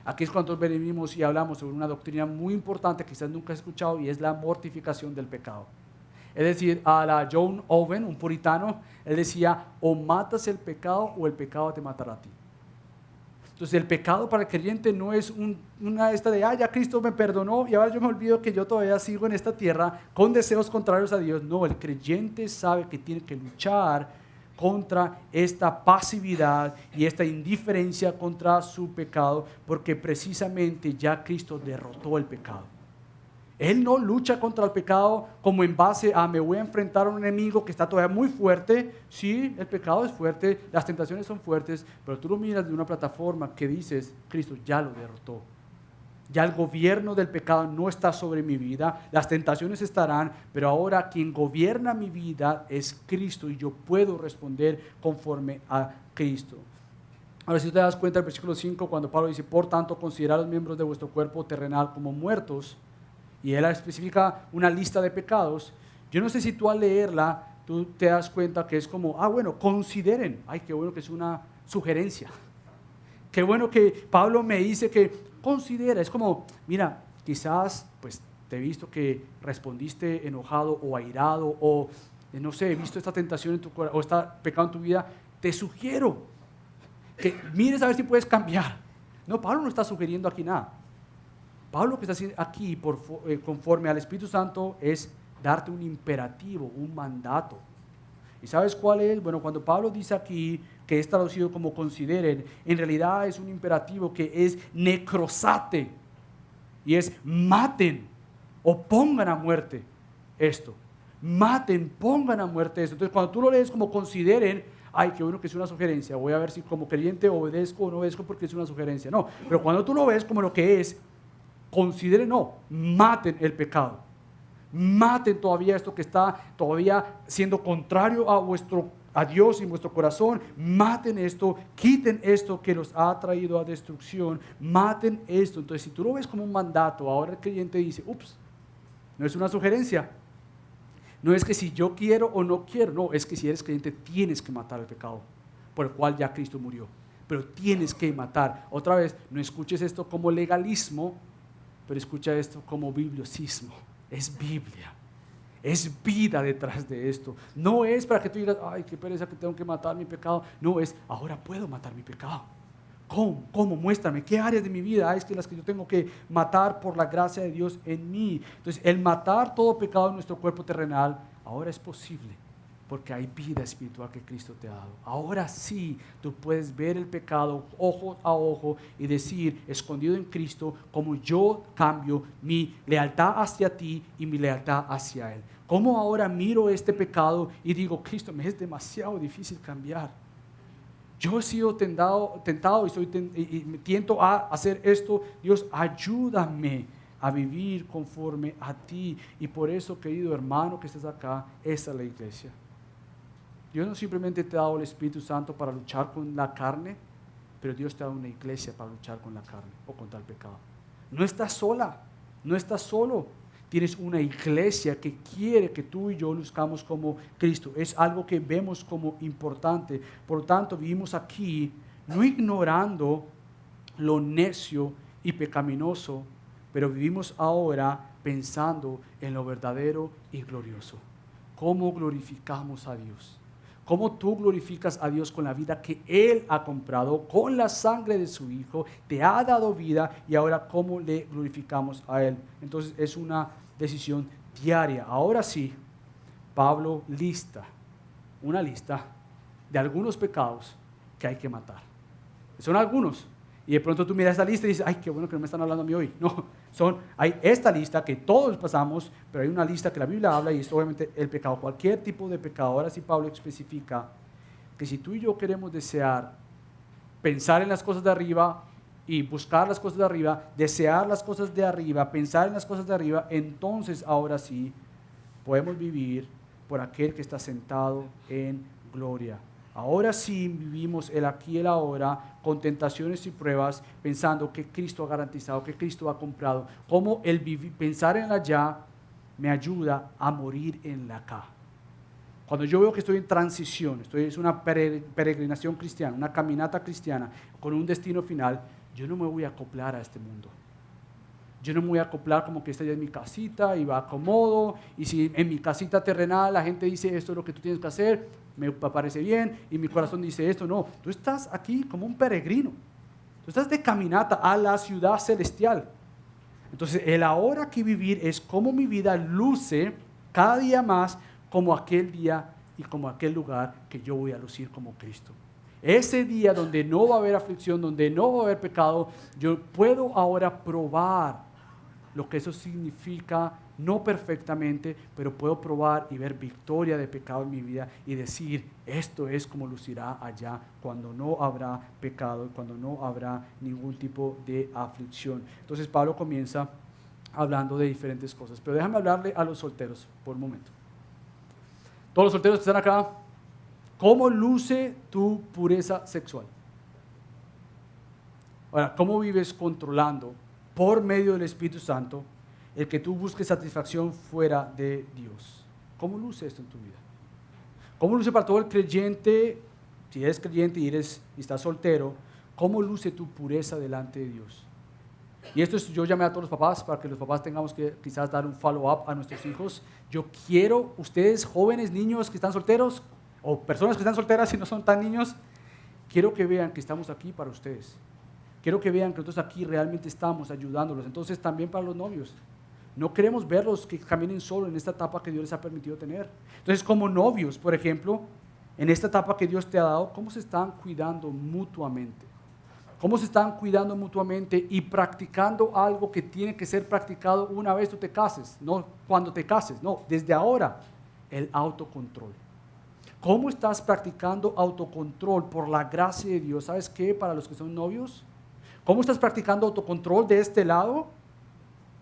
Aquí es cuando venimos y hablamos sobre una doctrina muy importante que quizás nunca has escuchado y es la mortificación del pecado. Es decir, a la John Owen, un puritano, él decía, o matas el pecado o el pecado te matará a ti. Entonces el pecado para el creyente no es una esta de, ya Cristo me perdonó y ahora yo me olvido que yo todavía sigo en esta tierra con deseos contrarios a Dios. No, el creyente sabe que tiene que luchar contra esta pasividad y esta indiferencia contra su pecado porque precisamente ya Cristo derrotó el pecado. Él no lucha contra el pecado como en base a me voy a enfrentar a un enemigo que está todavía muy fuerte. Sí, el pecado es fuerte, las tentaciones son fuertes, pero tú lo miras de una plataforma que dices, Cristo ya lo derrotó. Ya el gobierno del pecado no está sobre mi vida, las tentaciones estarán, pero ahora quien gobierna mi vida es Cristo y yo puedo responder conforme a Cristo. Ahora si te das cuenta del versículo 5 cuando Pablo dice, por tanto considerad los miembros de vuestro cuerpo terrenal como muertos, y él especifica una lista de pecados. Yo no sé si tú al leerla, tú te das cuenta que es como, bueno, consideren. Ay, qué bueno que es una sugerencia. Qué bueno que Pablo me dice que considera. Es como, mira, quizás pues te he visto que respondiste enojado o airado o no sé, he visto esta tentación en tu corazón o este pecado en tu vida. Te sugiero que mires a ver si puedes cambiar. No, Pablo no está sugiriendo aquí nada. Pablo lo que está haciendo aquí conforme al Espíritu Santo es darte un imperativo, un mandato. ¿Y sabes cuál es? Bueno, cuando Pablo dice aquí que es traducido como consideren, en realidad es un imperativo que es necrosate y es maten o pongan a muerte esto. Maten, pongan a muerte esto. Entonces cuando tú lo lees como consideren, ay, qué bueno que es una sugerencia, voy a ver si como creyente obedezco o no obedezco porque es una sugerencia. No, pero cuando tú lo ves como lo que es, consideren, no, maten el pecado. Maten todavía esto que está todavía siendo contrario a Dios y vuestro corazón. Maten esto, quiten esto que los ha traído a destrucción. Maten esto. Entonces, si tú lo ves como un mandato, ahora el creyente dice, ups, no es una sugerencia. No es que si yo quiero o no quiero, no, es que si eres creyente tienes que matar el pecado por el cual ya Cristo murió. Pero tienes que matar. Otra vez, no escuches esto como legalismo, pero escucha esto como biblicismo. Es Biblia, es vida detrás de esto. No es para que tú digas, ay, qué pereza que tengo que matar mi pecado. No, es, ahora puedo matar mi pecado. ¿Cómo? ¿Cómo? Muéstrame. ¿Qué áreas de mi vida es que las que yo tengo que matar por la gracia de Dios en mí? Entonces, el matar todo pecado en nuestro cuerpo terrenal ahora es posible. Porque hay vida espiritual que Cristo te ha dado. Ahora sí, tú puedes ver el pecado ojo a ojo y decir, escondido en Cristo, como yo cambio mi lealtad hacia ti y mi lealtad hacia Él. Cómo ahora miro este pecado y digo, Cristo, me es demasiado difícil cambiar. Yo he sido tentado y me tiento a hacer esto. Dios, ayúdame a vivir conforme a ti. Y por eso, querido hermano que estás acá, esta es la iglesia. Dios no simplemente te ha dado el Espíritu Santo para luchar con la carne, pero Dios te ha dado una iglesia para luchar con la carne o contra el pecado. No estás sola, no estás solo. Tienes una iglesia que quiere que tú y yo luzcamos como Cristo. Es algo que vemos como importante. Por lo tanto, vivimos aquí no ignorando lo necio y pecaminoso, pero vivimos ahora pensando en lo verdadero y glorioso. ¿Cómo glorificamos a Dios? ¿Cómo tú glorificas a Dios con la vida que Él ha comprado, con la sangre de su Hijo, te ha dado vida y ahora cómo le glorificamos a Él? Entonces es una decisión diaria. Ahora sí, Pablo lista una lista de algunos pecados que hay que matar. Son algunos. Y de pronto tú miras esta lista y dices, ay, qué bueno que no me están hablando a mí hoy. No, hay esta lista que todos pasamos, pero hay una lista que la Biblia habla y es obviamente el pecado. Cualquier tipo de pecado. Ahora sí Pablo especifica que si tú y yo queremos desear pensar en las cosas de arriba y buscar las cosas de arriba, desear las cosas de arriba, pensar en las cosas de arriba, entonces ahora sí podemos vivir por aquel que está sentado en gloria. Ahora sí vivimos el aquí y el ahora con tentaciones y pruebas, pensando que Cristo ha garantizado, que Cristo ha comprado. Cómo el pensar en la allá me ayuda a morir en la acá. Cuando yo veo que estoy en transición, es una peregrinación cristiana, una caminata cristiana con un destino final, yo no me voy a acoplar a este mundo. Yo no me voy a acoplar como que esta ya es mi casita y va acomodo, y si en mi casita terrenal la gente dice esto es lo que tú tienes que hacer, me parece bien, y mi corazón dice esto, no, tú estás aquí como un peregrino, tú estás de caminata a la ciudad celestial. Entonces el ahora que vivir es como mi vida luce cada día más como aquel día y como aquel lugar que yo voy a lucir como Cristo. Ese día donde no va a haber aflicción, donde no va a haber pecado, yo puedo ahora probar lo que eso significa, no perfectamente, pero puedo probar y ver victoria de pecado en mi vida y decir, esto es como lucirá allá cuando no habrá pecado, cuando no habrá ningún tipo de aflicción. Entonces Pablo comienza hablando de diferentes cosas, pero déjame hablarle a los solteros por un momento. Todos los solteros que están acá, ¿cómo luce tu pureza sexual? Ahora, ¿cómo vives controlando por medio del Espíritu Santo el que tú busques satisfacción fuera de Dios? ¿Cómo luce esto en tu vida? ¿Cómo luce para todo el creyente, si eres creyente y estás soltero, cómo luce tu pureza delante de Dios? Y esto yo llamé a todos los papás para que los papás tengamos que quizás dar un follow-up a nuestros hijos. Yo quiero, ustedes jóvenes, niños que están solteros, o personas que están solteras y no son tan niños, quiero que vean que estamos aquí para ustedes. Quiero que vean que nosotros aquí realmente estamos ayudándolos. Entonces también para los novios. No queremos verlos que caminen solo en esta etapa que Dios les ha permitido tener. Entonces como novios, por ejemplo, en esta etapa que Dios te ha dado, ¿cómo se están cuidando mutuamente? ¿Cómo se están cuidando mutuamente y practicando algo que tiene que ser practicado una vez tú te cases? No cuando te cases, no, desde ahora, el autocontrol. ¿Cómo estás practicando autocontrol por la gracia de Dios? ¿Sabes qué? Para los que son novios, ¿cómo estás practicando autocontrol de este lado?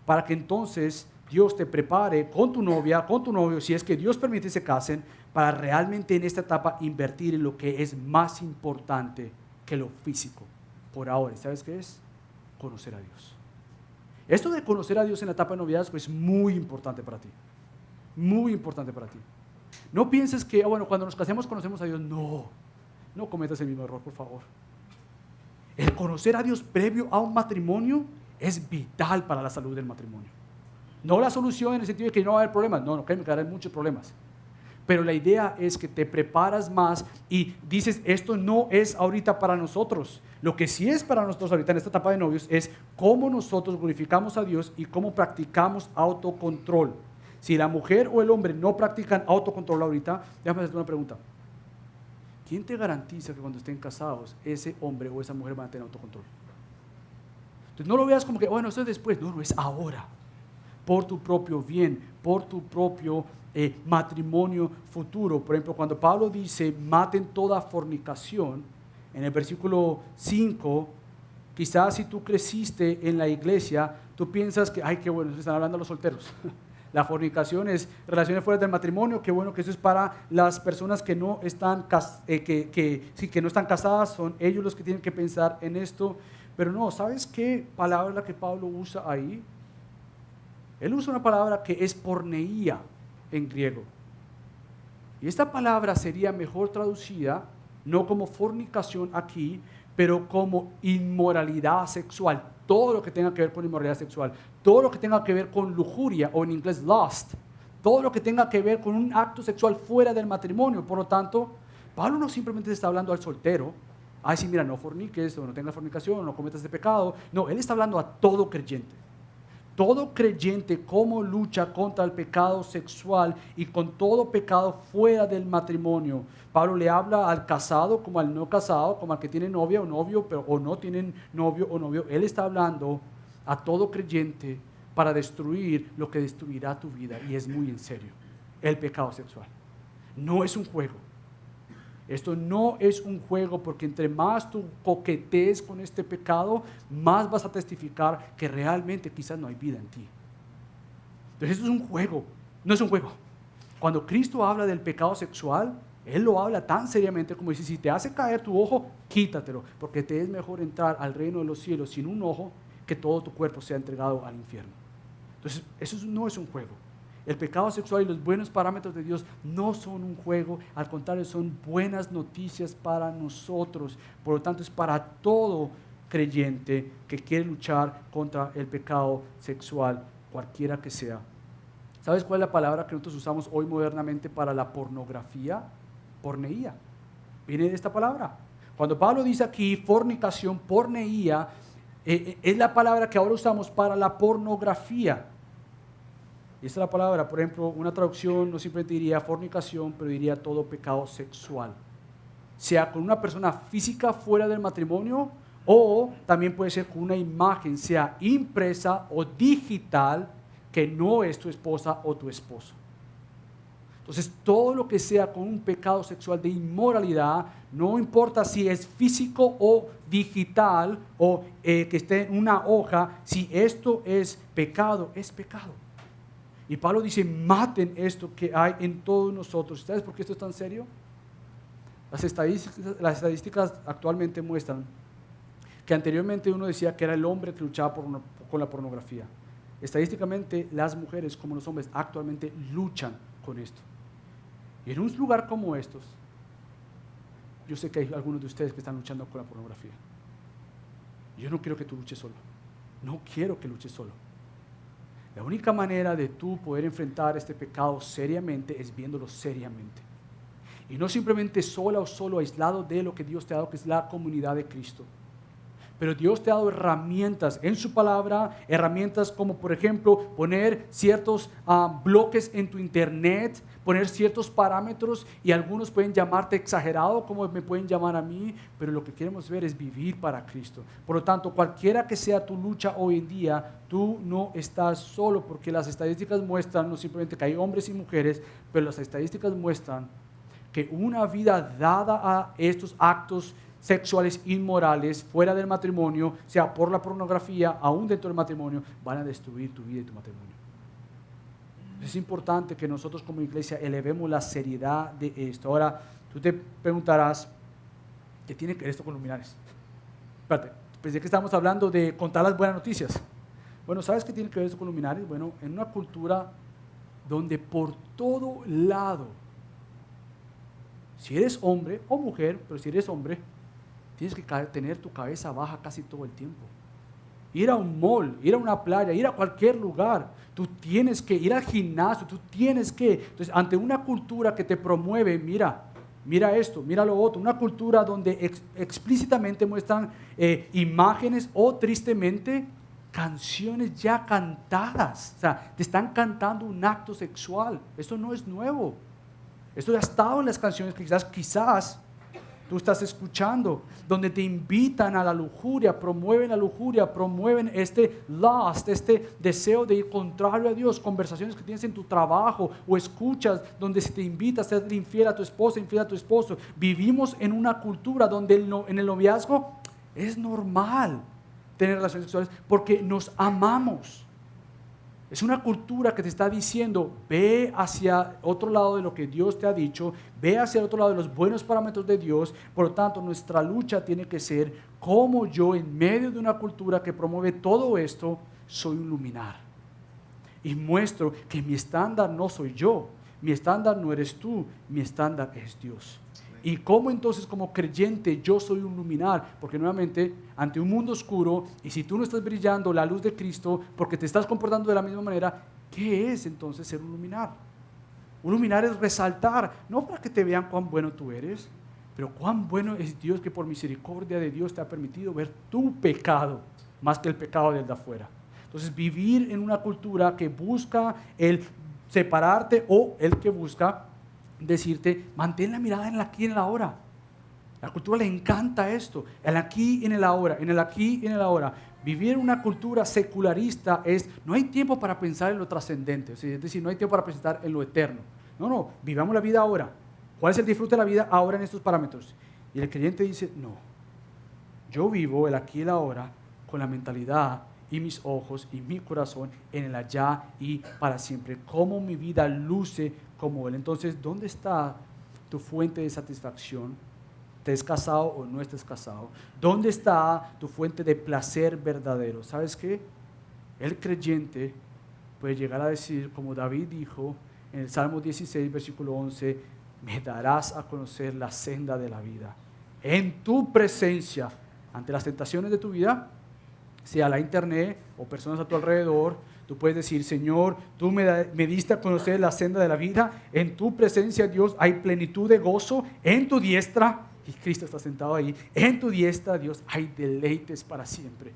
Para que entonces Dios te prepare con tu novia, con tu novio, si es que Dios permite que se casen, para realmente en esta etapa invertir en lo que es más importante que lo físico. Por ahora, ¿sabes qué es? Conocer a Dios. Esto de conocer a Dios en la etapa de noviazgo es muy importante para ti. Muy importante para ti. No pienses que, bueno, cuando nos casemos conocemos a Dios. No, no cometas el mismo error, por favor. El conocer a Dios previo a un matrimonio es vital para la salud del matrimonio. No la solución en el sentido de que no va a haber problemas. No, créeme que habrá muchos problemas. Pero la idea es que te preparas más y dices, esto no es ahorita para nosotros. Lo que sí es para nosotros ahorita en esta etapa de novios es cómo nosotros glorificamos a Dios y cómo practicamos autocontrol. Si la mujer o el hombre no practican autocontrol ahorita, déjame hacerte una pregunta. ¿Quién te garantiza que cuando estén casados, ese hombre o esa mujer van a tener autocontrol? Entonces no lo veas como que, bueno, eso es después. No, es ahora. Por tu propio bien, por tu propio matrimonio futuro. Por ejemplo, cuando Pablo dice, maten toda fornicación, en el versículo 5, quizás si tú creciste en la iglesia, tú piensas que, ay, qué bueno, se están hablando los solteros. La fornicación es relaciones fuera del matrimonio. Qué bueno que eso es para las personas que no están, que no están casadas, son ellos los que tienen que pensar en esto. Pero no, ¿sabes qué palabra es la que Pablo usa ahí? Él usa una palabra que es porneía en griego. Y esta palabra sería mejor traducida, no como fornicación aquí, pero como inmoralidad sexual. Todo lo que tenga que ver con inmoralidad sexual, todo lo que tenga que ver con lujuria, o en inglés lust, todo lo que tenga que ver con un acto sexual fuera del matrimonio. Por lo tanto, Pablo no simplemente está hablando al soltero, ay sí, mira, no forniques, o no tengas fornicación, o no cometas este pecado. No, él está hablando a todo creyente. Todo creyente cómo lucha contra el pecado sexual y con todo pecado fuera del matrimonio. Pablo le habla al casado como al no casado, como al que tiene novia o novio, pero o no tienen novio o novio. Él está hablando a todo creyente para destruir lo que destruirá tu vida, y es muy en serio. El pecado sexual no es un juego. Esto no es un juego, porque entre más tú coquetees con este pecado, más vas a testificar que realmente quizás no hay vida en ti. Entonces esto es un juego, no es un juego. Cuando Cristo habla del pecado sexual, Él lo habla tan seriamente como dice, si te hace caer tu ojo, quítatelo, porque te es mejor entrar al reino de los cielos sin un ojo que todo tu cuerpo sea entregado al infierno. Entonces eso no es un juego. El pecado sexual y los buenos parámetros de Dios no son un juego, al contrario, son buenas noticias para nosotros. Por lo tanto, es para todo creyente que quiere luchar contra el pecado sexual, cualquiera que sea. ¿Sabes cuál es la palabra que nosotros usamos hoy modernamente para la pornografía? Porneía. Viene de esta palabra. Cuando Pablo dice aquí fornicación, porneía, es la palabra que ahora usamos para la pornografía. Y esta es la palabra, por ejemplo, una traducción no simplemente diría fornicación, pero diría todo pecado sexual. Sea con una persona física fuera del matrimonio, o también puede ser con una imagen, sea impresa o digital, que no es tu esposa o tu esposo. Entonces, todo lo que sea con un pecado sexual de inmoralidad, no importa si es físico o digital, o que esté en una hoja, si esto es pecado, es pecado. Y Pablo dice, maten esto que hay en todos nosotros. ¿Sabes por qué esto es tan serio? Las estadísticas actualmente muestran que anteriormente uno decía que era el hombre que luchaba con la pornografía. Estadísticamente, las mujeres como los hombres actualmente luchan con esto. Y en un lugar como estos, yo sé que hay algunos de ustedes que están luchando con la pornografía. Yo no quiero que tú luches solo. No quiero que luches solo. La única manera de tú poder enfrentar este pecado seriamente es viéndolo seriamente. Y no simplemente sola o solo aislado de lo que Dios te ha dado, que es la comunidad de Cristo. Pero Dios te ha dado herramientas en su palabra, herramientas como por ejemplo poner ciertos bloques en tu internet, poner ciertos parámetros, y algunos pueden llamarte exagerado como me pueden llamar a mí, pero lo que queremos ver es vivir para Cristo. Por lo tanto, cualquiera que sea tu lucha hoy en día, tú no estás solo, porque las estadísticas muestran no simplemente que hay hombres y mujeres, pero las estadísticas muestran que una vida dada a estos actos sexuales inmorales fuera del matrimonio, sea por la pornografía, aún dentro del matrimonio, van a destruir tu vida y tu matrimonio. Es importante que nosotros como iglesia elevemos la seriedad de esto. Ahora, tú te preguntarás, ¿qué tiene que ver esto con luminares? Espérate, pensé que estábamos hablando de contar las buenas noticias. Bueno, ¿sabes qué tiene que ver esto con luminares? Bueno, en una cultura donde por todo lado, si eres hombre o mujer, pero si eres hombre, tienes que tener tu cabeza baja casi todo el tiempo. Ir a un mall, ir a una playa, ir a cualquier lugar, tú tienes que ir al gimnasio, tú tienes que. Entonces, ante una cultura que te promueve, mira esto, mira lo otro, una cultura donde explícitamente muestran imágenes o tristemente canciones ya cantadas, o sea, te están cantando un acto sexual. Esto no es nuevo, esto ya ha estado en las canciones que quizás tú estás escuchando, donde te invitan a la lujuria, promueven este lust, este deseo de ir contrario a Dios, conversaciones que tienes en tu trabajo o escuchas donde se te invita a ser infiel a tu esposa, infiel a tu esposo. Vivimos en una cultura donde en el noviazgo es normal tener relaciones sexuales porque nos amamos. Es una cultura que te está diciendo, ve hacia otro lado de lo que Dios te ha dicho, ve hacia otro lado de los buenos parámetros de Dios. Por lo tanto, nuestra lucha tiene que ser cómo yo, en medio de una cultura que promueve todo esto, soy un luminar. Y muestro que mi estándar no soy yo, mi estándar no eres tú, mi estándar es Dios. Y cómo entonces como creyente yo soy un luminar, porque nuevamente ante un mundo oscuro, y si tú no estás brillando la luz de Cristo porque te estás comportando de la misma manera, ¿qué es entonces ser un luminar? Un luminar es resaltar, no para que te vean cuán bueno tú eres, pero cuán bueno es Dios, que por misericordia de Dios te ha permitido ver tu pecado más que el pecado del de afuera. Entonces vivir en una cultura que busca el separarte, o el que busca decirte, mantén la mirada en el aquí y en el ahora. La cultura le encanta esto, el aquí y en el ahora, en el aquí y en el ahora. Vivir en una cultura secularista es, no hay tiempo para pensar en lo trascendente, es decir, no hay tiempo para pensar en lo eterno. No, vivamos la vida ahora. ¿Cuál es el disfrute de la vida ahora en estos parámetros? Y el creyente dice, no, yo vivo el aquí y el ahora con la mentalidad y mis ojos y mi corazón en el allá y para siempre. Cómo mi vida luce como Él. Entonces, ¿dónde está tu fuente de satisfacción? ¿Estés casado o no estés casado? ¿Dónde está tu fuente de placer verdadero? ¿Sabes qué? El creyente puede llegar a decir, como David dijo en el Salmo 16, versículo 11, me darás a conocer la senda de la vida. En tu presencia, ante las tentaciones de tu vida, sea la internet o personas a tu alrededor, tú puedes decir, Señor, tú me diste a conocer la senda de la vida, en tu presencia, Dios, hay plenitud de gozo, en tu diestra, y Cristo está sentado ahí, en tu diestra, Dios, hay deleites para siempre.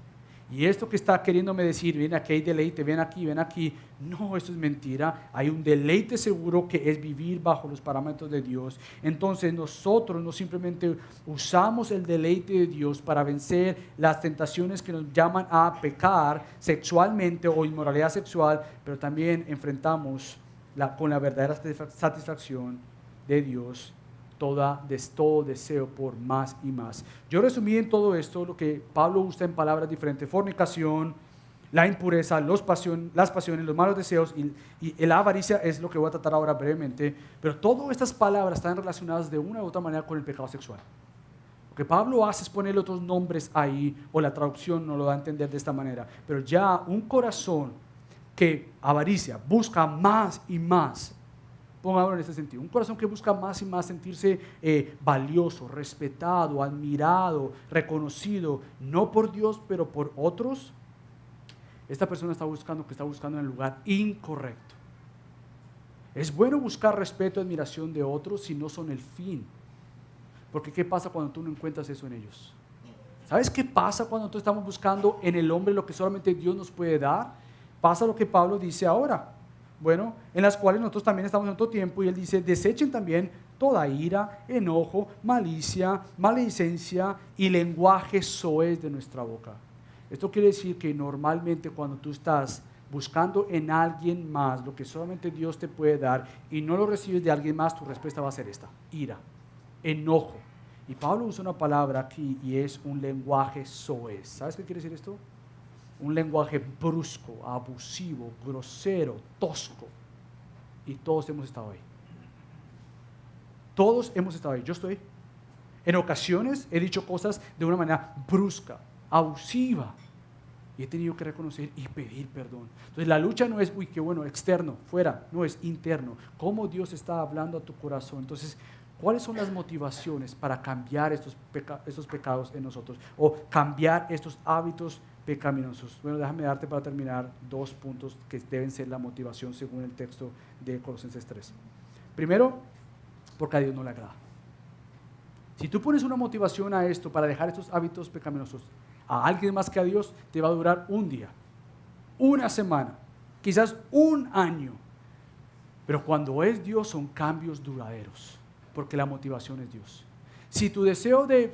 Y esto que está queriéndome decir, ven aquí hay deleite, ven aquí, no, eso es mentira. Hay un deleite seguro que es vivir bajo los parámetros de Dios. Entonces nosotros no simplemente usamos el deleite de Dios para vencer las tentaciones que nos llaman a pecar sexualmente o inmoralidad sexual, pero también enfrentamos con la verdadera satisfacción de Dios todo deseo por más y más. Yo resumí en todo esto lo que Pablo usa en palabras diferentes: fornicación, la impureza, las pasiones, los malos deseos y la avaricia es lo que voy a tratar ahora brevemente. Pero todas estas palabras están relacionadas de una u otra manera con el pecado sexual. Lo que Pablo hace es ponerle otros nombres ahí, o la traducción no lo da a entender de esta manera. Pero ya un corazón que avaricia, busca más y más. Pongámoslo en este sentido, un corazón que busca más y más sentirse valioso, respetado, admirado, reconocido, no por Dios, pero por otros. Esta persona está buscando en el lugar incorrecto. Es bueno buscar respeto y admiración de otros si no son el fin. Porque ¿qué pasa cuando tú no encuentras eso en ellos? ¿Sabes qué pasa cuando nosotros estamos buscando en el hombre lo que solamente Dios nos puede dar? Pasa lo que Pablo dice ahora. Bueno, en las cuales nosotros también estamos en todo tiempo, y él dice, desechen también toda ira, enojo, malicia, maledicencia y lenguaje soez de nuestra boca. Esto quiere decir que normalmente cuando tú estás buscando en alguien más lo que solamente Dios te puede dar y no lo recibes de alguien más, tu respuesta va a ser esta: ira, enojo. Y Pablo usa una palabra aquí y es un lenguaje soez. ¿Sabes qué quiere decir esto? Un lenguaje brusco, abusivo, grosero, tosco. Y todos hemos estado ahí. Todos hemos estado ahí. Yo estoy. En ocasiones he dicho cosas de una manera brusca, abusiva. Y he tenido que reconocer y pedir perdón. Entonces la lucha no es, uy, qué bueno, externo, fuera. No, es interno. Cómo Dios está hablando a tu corazón. Entonces, ¿cuáles son las motivaciones para cambiar estos pecados en nosotros? O cambiar estos hábitos pecaminosos. Bueno, déjame darte para terminar 2 puntos que deben ser la motivación según el texto de Colosenses 3. Primero, porque a Dios no le agrada. Si tú pones una motivación a esto para dejar estos hábitos pecaminosos a alguien más que a Dios, te va a durar un día, una semana, quizás un año. Pero cuando es Dios son cambios duraderos, porque la motivación es Dios. Si tu deseo de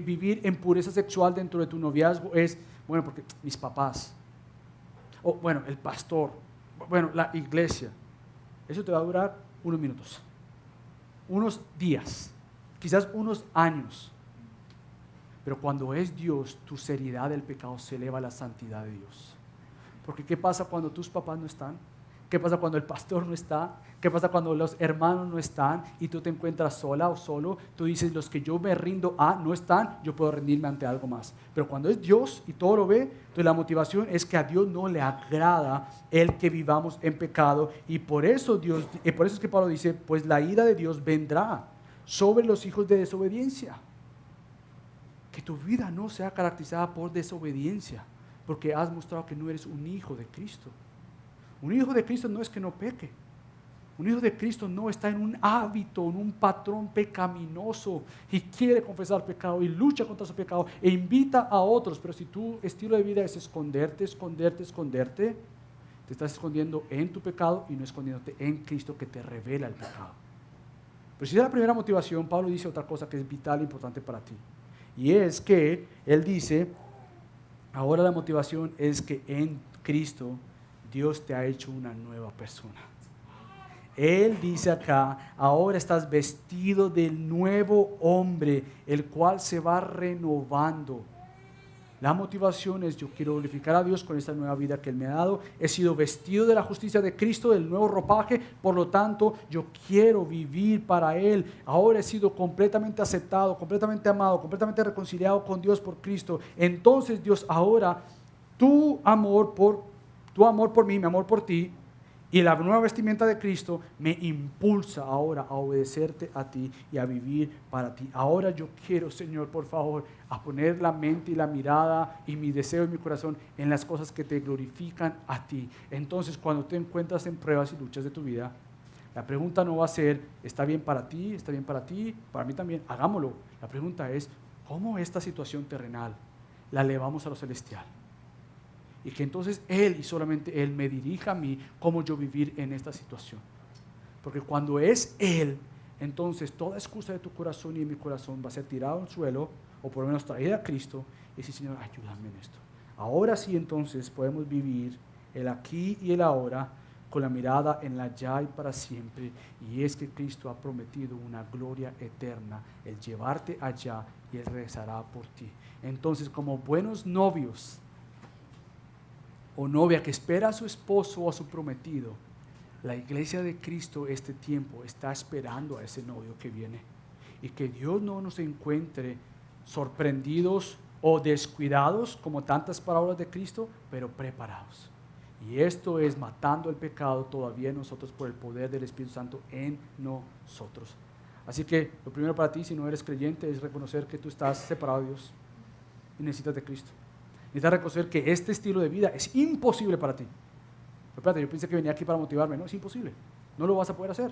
vivir en pureza sexual dentro de tu noviazgo es, bueno, porque mis papás, o bueno, el pastor, bueno, la iglesia, eso te va a durar unos minutos, unos días, quizás unos años. Pero cuando es Dios, tu seriedad del pecado se eleva a la santidad de Dios. Porque ¿qué pasa cuando tus papás no están? ¿Qué pasa cuando el pastor no está? ¿Qué pasa cuando los hermanos no están y tú te encuentras sola o solo? Tú dices, los que yo me rindo a no están, yo puedo rendirme ante algo más. Pero cuando es Dios y todo lo ve, entonces la motivación es que a Dios no le agrada el que vivamos en pecado. Y por eso es que Pablo dice, pues la ira de Dios vendrá sobre los hijos de desobediencia. Que tu vida no sea caracterizada por desobediencia, porque has mostrado que no eres un hijo de Cristo. Un hijo de Cristo no es que no peque. Un hijo de Cristo no está en un hábito, en un patrón pecaminoso y quiere confesar pecado y lucha contra su pecado e invita a otros. Pero si tu estilo de vida es esconderte, te estás escondiendo en tu pecado y no escondiéndote en Cristo que te revela el pecado. Pero si es la primera motivación, Pablo dice otra cosa que es vital e importante para ti. Y es que él dice, ahora la motivación es que en Cristo Dios te ha hecho una nueva persona. Él dice acá, ahora estás vestido del nuevo hombre, el cual se va renovando. La motivación es, yo quiero glorificar a Dios con esta nueva vida que Él me ha dado. He sido vestido de la justicia de Cristo, del nuevo ropaje, por lo tanto, yo quiero vivir para Él. Ahora he sido completamente aceptado, completamente amado, completamente reconciliado con Dios por Cristo. Entonces, Dios, ahora, tu amor por mí, mi amor por ti, y la nueva vestimenta de Cristo me impulsa ahora a obedecerte a ti y a vivir para ti. Ahora yo quiero, Señor, por favor, a poner la mente y la mirada y mi deseo y mi corazón en las cosas que te glorifican a ti. Entonces, cuando te encuentras en pruebas y luchas de tu vida, la pregunta no va a ser, ¿está bien para ti? ¿Está bien para ti? Para mí también, hagámoslo. La pregunta es, ¿cómo esta situación terrenal la elevamos a lo celestial? Y que entonces Él y solamente Él me dirija a mí cómo yo vivir en esta situación. Porque cuando es Él, entonces toda excusa de tu corazón y de mi corazón va a ser tirada al suelo, o por lo menos traída a Cristo, y decir, Señor, ayúdame en esto. Ahora sí entonces podemos vivir el aquí y el ahora con la mirada en la ya y para siempre. Y es que Cristo ha prometido una gloria eterna, el llevarte allá y Él regresará por ti. Entonces, como buenos novios o novia que espera a su esposo o a su prometido, la iglesia de Cristo este tiempo está esperando a ese novio que viene. Y que Dios no nos encuentre sorprendidos o descuidados como tantas palabras de Cristo, pero preparados. Y esto es matando el pecado todavía en nosotros por el poder del Espíritu Santo en nosotros. Así que lo primero para ti, si no eres creyente, es reconocer que tú estás separado de Dios y necesitas de Cristo. Necesitas reconocer que este estilo de vida es imposible para ti. Pero espérate, yo pensé que venía aquí para motivarme. No, es imposible. No lo vas a poder hacer.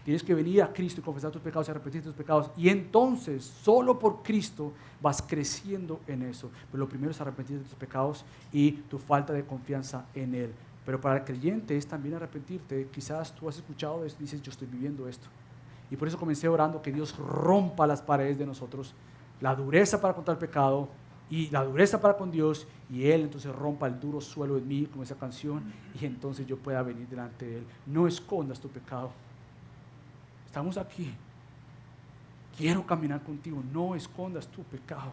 Tienes que venir a Cristo y confesar tus pecados y arrepentir tus pecados. Y entonces, solo por Cristo, vas creciendo en eso. Pero lo primero es arrepentir de tus pecados y tu falta de confianza en Él. Pero para el creyente es también arrepentirte. Quizás tú has escuchado esto y dices, yo estoy viviendo esto. Y por eso comencé orando que Dios rompa las paredes de nosotros. La dureza para contra el pecado y la dureza para con Dios, y Él entonces rompa el duro suelo en mí, como esa canción, y entonces yo pueda venir delante de Él. No escondas tu pecado. Estamos aquí. Quiero caminar contigo. No escondas tu pecado,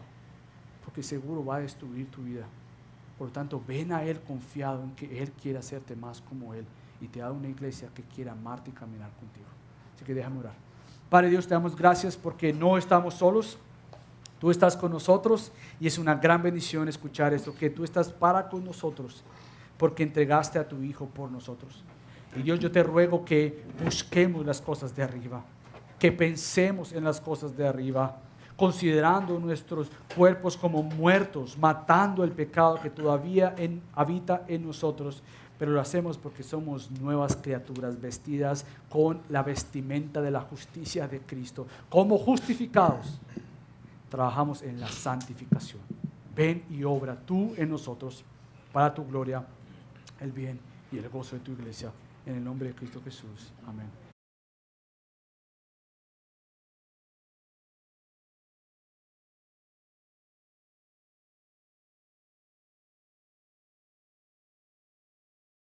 porque seguro va a destruir tu vida. Por lo tanto, ven a Él confiado en que Él quiere hacerte más como Él, y te da una iglesia que quiere amarte y caminar contigo. Así que déjame orar. Padre Dios, te damos gracias porque no estamos solos. Tú estás con nosotros y es una gran bendición escuchar esto, que tú estás para con nosotros porque entregaste a tu Hijo por nosotros. Y Dios, yo te ruego que busquemos las cosas de arriba, que pensemos en las cosas de arriba, considerando nuestros cuerpos como muertos, matando el pecado que todavía habita en nosotros, pero lo hacemos porque somos nuevas criaturas vestidas con la vestimenta de la justicia de Cristo, como justificados. Trabajamos en la santificación. Ven y obra tú en nosotros para tu gloria, el bien y el gozo de tu iglesia. En el nombre de Cristo Jesús. Amén.